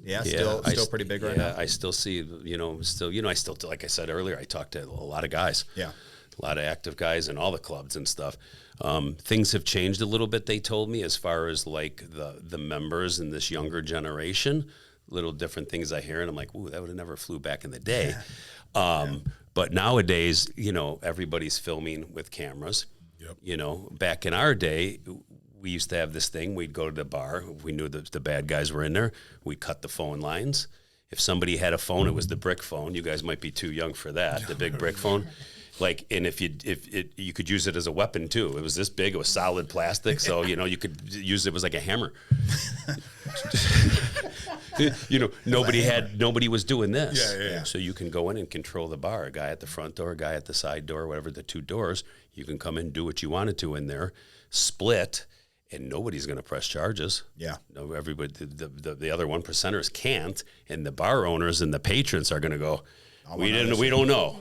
Yeah, still pretty big right now. I still see, I still, like I said earlier, I talk to a lot of guys. Yeah. A lot of active guys in all the clubs and stuff. Things have changed a little bit, they told me, as far as like the members in this younger generation. Little different things I hear, and I'm like, ooh, that would have never flew back in the day. But nowadays, everybody's filming with cameras. Yep. Back in our day, we used to have this thing. We'd go to the bar. If we knew the bad guys were in there, we'd cut the phone lines. If somebody had a phone, it was the brick phone. You guys might be too young for that, the big brick phone. Like, and if you could use it as a weapon too. It was this big. It was solid plastic, so you could use it. It was like a hammer. nobody was doing this. Yeah. So you can go in and control the bar. A guy at the front door, a guy at the side door, whatever the two doors. You can come in, do what you wanted to in there, split, and nobody's going to press charges. Yeah. No, everybody, the other 1%ers can't, and the bar owners and the patrons are going to go, we don't know.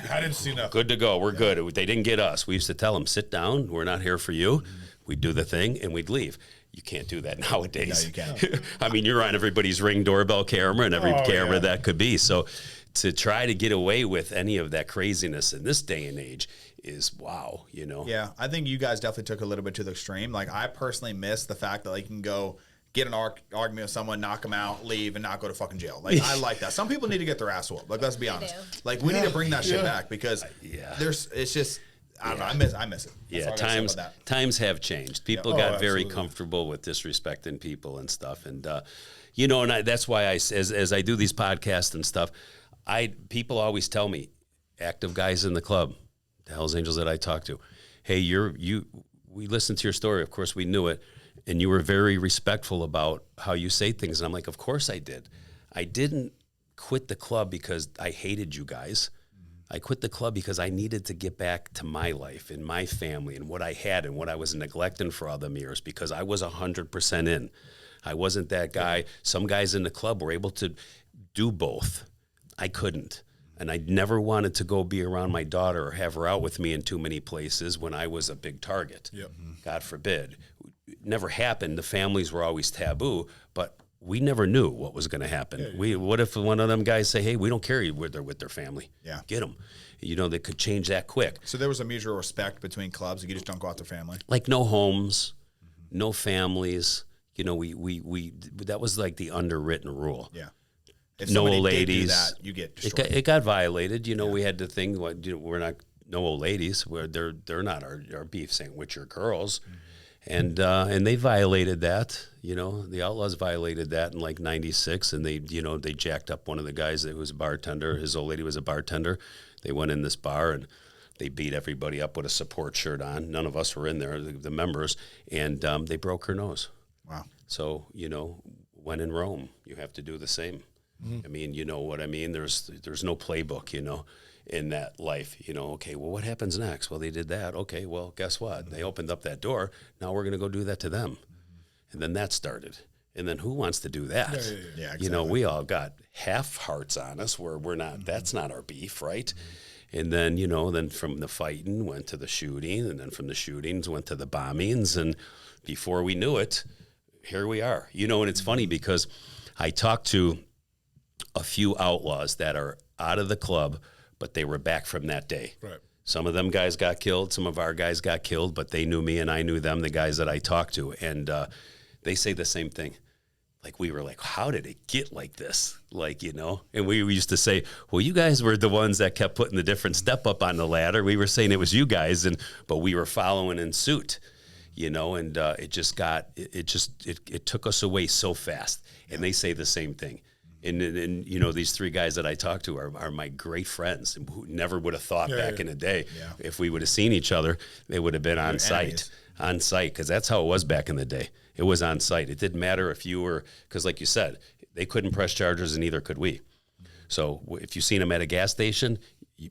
I didn't see nothing. Good to go. We're good. They didn't get us. We used to tell them, sit down. We're not here for you. We'd do the thing and we'd leave. You can't do that nowadays. No, you can't. I mean, you're on everybody's Ring doorbell camera and every camera that could be. So to try to get away with any of that craziness in this day and age is wow, you know? Yeah, I think you guys definitely took a little bit to the extreme. Like, I personally miss the fact that you can go get an argument with someone, knock them out, leave, and not go to fucking jail. Like, I like that. Some people need to get their ass whooped. Like, let's be honest. Like, we need to bring that shit back because it's just, I don't know, I miss it. That's Yeah, times have changed. People got very absolutely. comfortable with disrespecting people and stuff, and you know, and that's why as I do these podcasts and stuff, people always tell me, active guys in the club, the Hells Angels that I talk to, hey, we listened to your story. Of course, we knew it, and you were very respectful about how you say things. And I'm like, of course I did. I didn't quit the club because I hated you guys. I quit the club because I needed to get back to my life and my family and what I had and what I was neglecting for all them years because I was 100% in. I wasn't that guy. Some guys in the club were able to do both. I couldn't. And I never wanted to go be around my daughter or have her out with me in too many places when I was a big target. Yep. God forbid. It never happened. The families were always taboo, but we never knew what was going to happen. What if one of them guys say, hey, we don't care where they're with their family. Yeah. Get them. You know, they could change that quick. So there was a mutual respect between clubs. You just don't go out their family. Like no homes, no families. You know, that was like the underwritten rule. Yeah. If No somebody old did do ladies. that, you get destroyed. It got violated. You know, we had the thing, we're not, no old ladies, where they're not our beef sandwich or girls. And they violated that, you know, the Outlaws violated that in like 96. And they jacked up one of the guys that was a bartender. His old lady was a bartender. They went in this bar and they beat everybody up with a support shirt on. None of us were in there, the members. And they broke her nose. Wow. So, you know, when in Rome, you have to do the same. I mean, you know what I mean? There's no playbook, you know, in that life. You know, okay, well, what happens next? Well, they did that. Okay, well, guess what? They opened up that door. Now we're going to go do that to them. And then that started. And then who wants to do that? Yeah, exactly. You know, we all got half hearts on us where we're not, that's not our beef, right? And then, you know, then from the fighting went to the shooting, and then from the shootings went to the bombings. And before we knew it, here we are. You know, and it's funny because I talked to a few outlaws that are out of the club, but they were back from that day. Right. Some of them guys got killed. Some of our guys got killed, but they knew me and I knew them, the guys that I talked to. And they say the same thing. Like, we were like, how did it get like this? Like, you know, and we used to say, well, you guys were the ones that kept putting the different step up on the ladder. We were saying it was you guys, but we were following in suit, you know, and it took us away so fast. And they say the same thing. And you know, these three guys that I talk to are my great friends who never would have thought back in the day if we would have seen each other, they would have been on site, because that's how it was back in the day. It was on site. It didn't matter if you were, because like you said, they couldn't press charges and neither could we. So if you seen them at a gas station,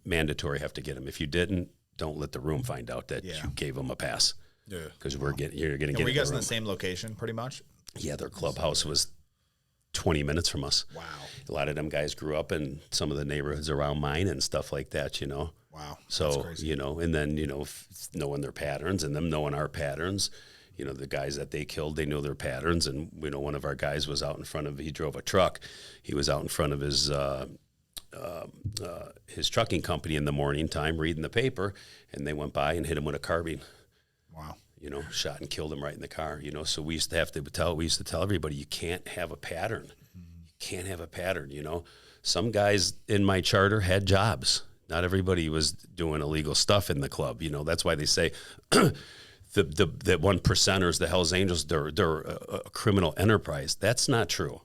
mandatory have to get them. If you didn't, don't let the room find out that you gave them a pass. Yeah, because you're going to get. Were you guys in the same location, pretty much? Yeah, their clubhouse was 20 minutes from us. Wow. A lot of them guys grew up in some of the neighborhoods around mine and stuff like that, you know. Wow. So, you know, and then, you know, knowing their patterns and them knowing our patterns, you know, the guys that they killed, they know their patterns. And, you know, one of our guys was out in front of, he drove a truck. He was out in front of his trucking company in the morning time reading the paper, and they went by and hit him with a carbine. Wow. You know, shot and killed him right in the car, you know. So we used to tell everybody, you can't have a pattern. You can't have a pattern, you know. Some guys in my charter had jobs. Not everybody was doing illegal stuff in the club, you know. That's why they say the 1%ers, the Hells Angels, they're a criminal enterprise. That's not true.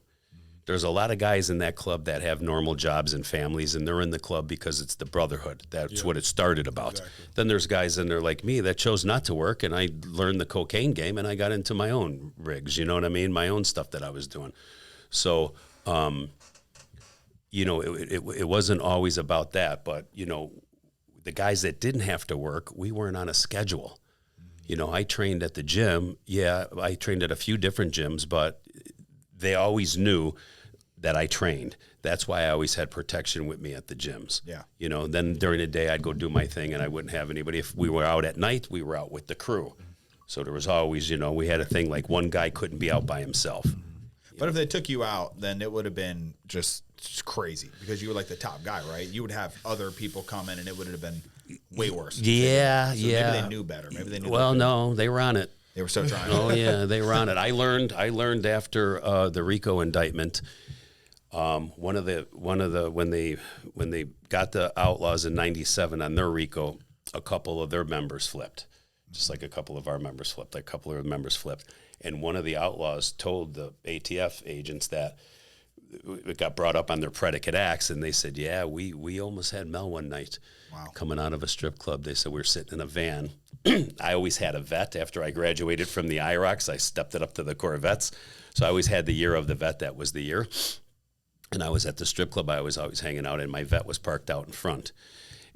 There's a lot of guys in that club that have normal jobs and families, and they're in the club because it's the brotherhood. That's what it started about. Exactly. Then there's guys in there like me that chose not to work, and I learned the cocaine game, and I got into my own rigs, you know what I mean? My own stuff that I was doing. So, you know, it wasn't always about that, but, you know, the guys that didn't have to work, we weren't on a schedule. You know, I trained at the gym. Yeah, I trained at a few different gyms, but they always knew that I trained. That's why I always had protection with me at the gyms. Yeah. You know, then during the day I'd go do my thing and I wouldn't have anybody. If we were out at night, we were out with the crew. So there was always, you know, we had a thing like one guy couldn't be out by himself. But if they took you out, then it would have been just crazy because you were like the top guy, right? You would have other people come in and it would have been way worse. Yeah, So yeah. Maybe they knew better. Maybe they knew Well, better. no, they were on it. They were so trying. Oh yeah, they were on it. I learned after the RICO indictment. One of the when they got the Outlaws in '97 on their RICO, a couple of their members flipped, just like a couple of our members flipped. Like a couple of members flipped, and one of the Outlaws told the ATF agents that it got brought up on their predicate acts, and they said, "Yeah, we almost had Mel one night." Wow. Coming out of a strip club. They said we were sitting in a van. I always had a vet after I graduated from the IROCs. I stepped it up to the Corvettes. So I always had the year of the vet. That was the year. And I was at the strip club. I was always hanging out, and my vet was parked out in front.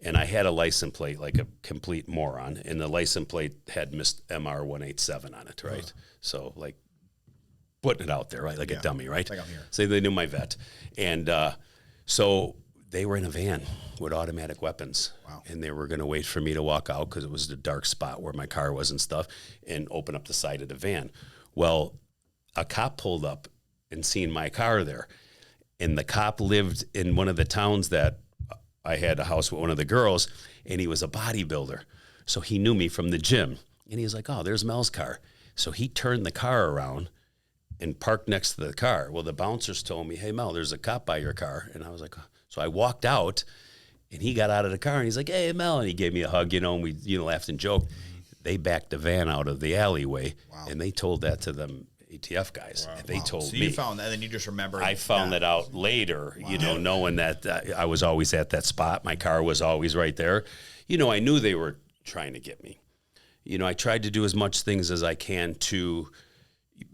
And I had a license plate like a complete moron, and the license plate had missed MR 187 on it, right? So like putting it out there, right? Like a dummy, right? Like I'm here. So they knew my vet. And so they were in a van with automatic weapons. Wow. And they were going to wait for me to walk out because it was the dark spot where my car was and stuff, and open up the side of the van. Well, a cop pulled up and seen my car there. And the cop lived in one of the towns that I had a house with one of the girls, and he was a bodybuilder. So he knew me from the gym. And he was like, "Oh, there's Mel's car." So he turned the car around and parked next to the car. Well, the bouncers told me, "Hey, Mel, there's a cop by your car." And I was like, so I walked out, and he got out of the car, and he's like, "Hey, Mel," and he gave me a hug, you know, and we, you know, laughed and joked. They backed the van out of the alleyway, and they told that to them ATF guys. And they told So me. you found that, and then you just remembered. I found that out later, you know, knowing that I was always at that spot. My car was always right there. You know, I knew they were trying to get me. You know, I tried to do as much things as I can to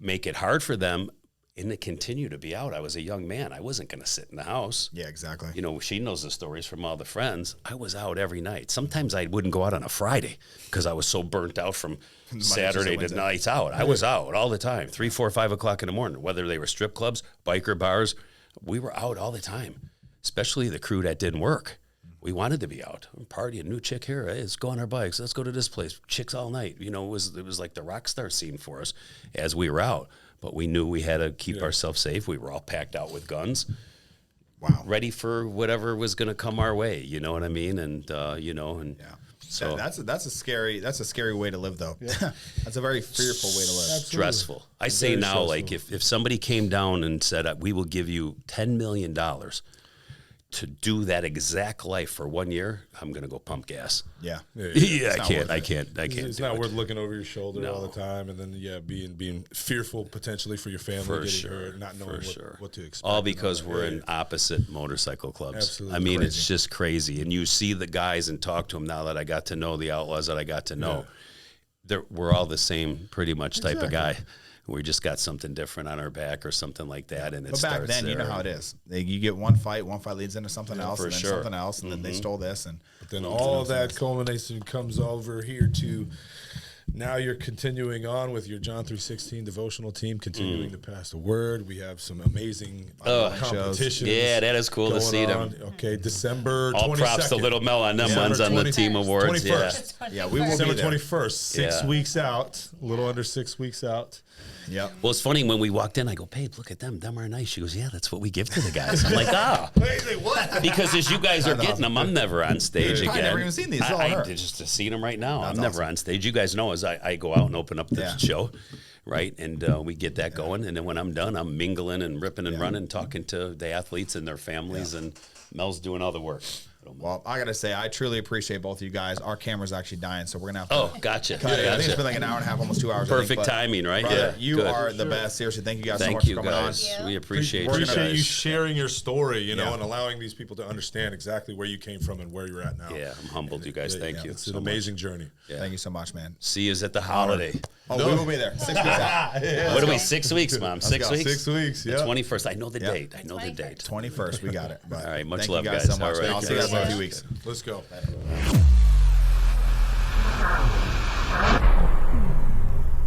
make it hard for them and to continue to be out. I was a young man. I wasn't going to sit in the house. Yeah, exactly. You know, she knows the stories from all the friends. I was out every night. Sometimes I wouldn't go out on a Friday because I was so burnt out from Saturday to Wednesday. nights out. I was out all the time, 3, 4, 5 o'clock in the morning, whether they were strip clubs, biker bars. We were out all the time, especially the crew that didn't work. We wanted to be out. I'm partying, new chick here. Hey, let's go on our bikes. Let's go to this place. Chicks all night. You know, it was like the rock star scene for us as we were out. But we knew we had to keep ourselves safe. We were all packed out with guns. Wow. Ready for whatever was going to come our way. You know what I mean? And, you know, and So that's a scary way to live, though. That's a very fearful way to live. stressful. I say Very now, stressful. like if somebody came down and said, "We will give you $10 million to do that exact life for 1 year," I'm going to go pump gas. Yeah. Yeah, not worth I it. can't. It's do not it. worth looking over your shoulder all the time, and then being fearful potentially for your family For getting sure, hurt, not knowing for what to expect. All and because that. we're in opposite motorcycle clubs. Absolutely I mean, crazy. it's just crazy. And you see the guys and talk to them now that I got to know the Outlaws that I got to know. We're all the same pretty much type of guy. We just got something different on our back or something like that. And it But back starts then, you know there. how it is. You get one fight leads into something else, for and then sure. something else, and then they stole this. And But then all of that culmination comes over here to now you're continuing on with your John 3:16 devotional team, continuing to pass the word. We have some amazing competitions. Yeah, that is cool to going see them. on. Okay, December 22nd. All props to Little Mel on them December ones on the 20 team awards. 21st. yeah, we will December be there. 21st, 6 Yeah. weeks out, a little under 6 weeks out. Yep. Well, it's funny when we walked in, I go, "Babe, look at them. Them are nice." She goes, "Yeah, that's what we give to the guys." I'm like, What? because as you guys are getting them, I'm never on stage I've again. never even seen these. It's all I her. just seen them right now. That's I'm never awesome. on stage. You guys know as I go out and open up the Yeah. show, right? And we get that going. And then when I'm done, I'm mingling and ripping and running, talking to the athletes and their families. And Mel's doing all the work. Little Well, I gotta say, I truly appreciate both of you guys. Our camera's actually dying, so we're gonna have to. Oh, gotcha. cut it. I think it's been like an hour and a half, almost 2 hours. Perfect I think, but, timing, right? brother, Yeah, you good. are the best. Seriously, thank you guys so Thank much you for coming guys. Thank you. We appreciate you Appreciate you guys. sharing your story, you know, Yeah. and allowing these people to understand exactly where you came from and where you're at now. Yeah, I'm humbled, you guys. Thank you. It's so an much. amazing journey. Thank you so much, man. See you at the holiday. Oh, we will be there. 6 weeks out. What are we? 6 weeks, Mom. 6 go. weeks. 6 weeks, The yeah. 21st. I know the Yeah. date. I know the date. 21st, we got it. But all right, much thank love, you guys. guys so much. All right, man. I'll see you guys in a guys. few weeks. Let's go.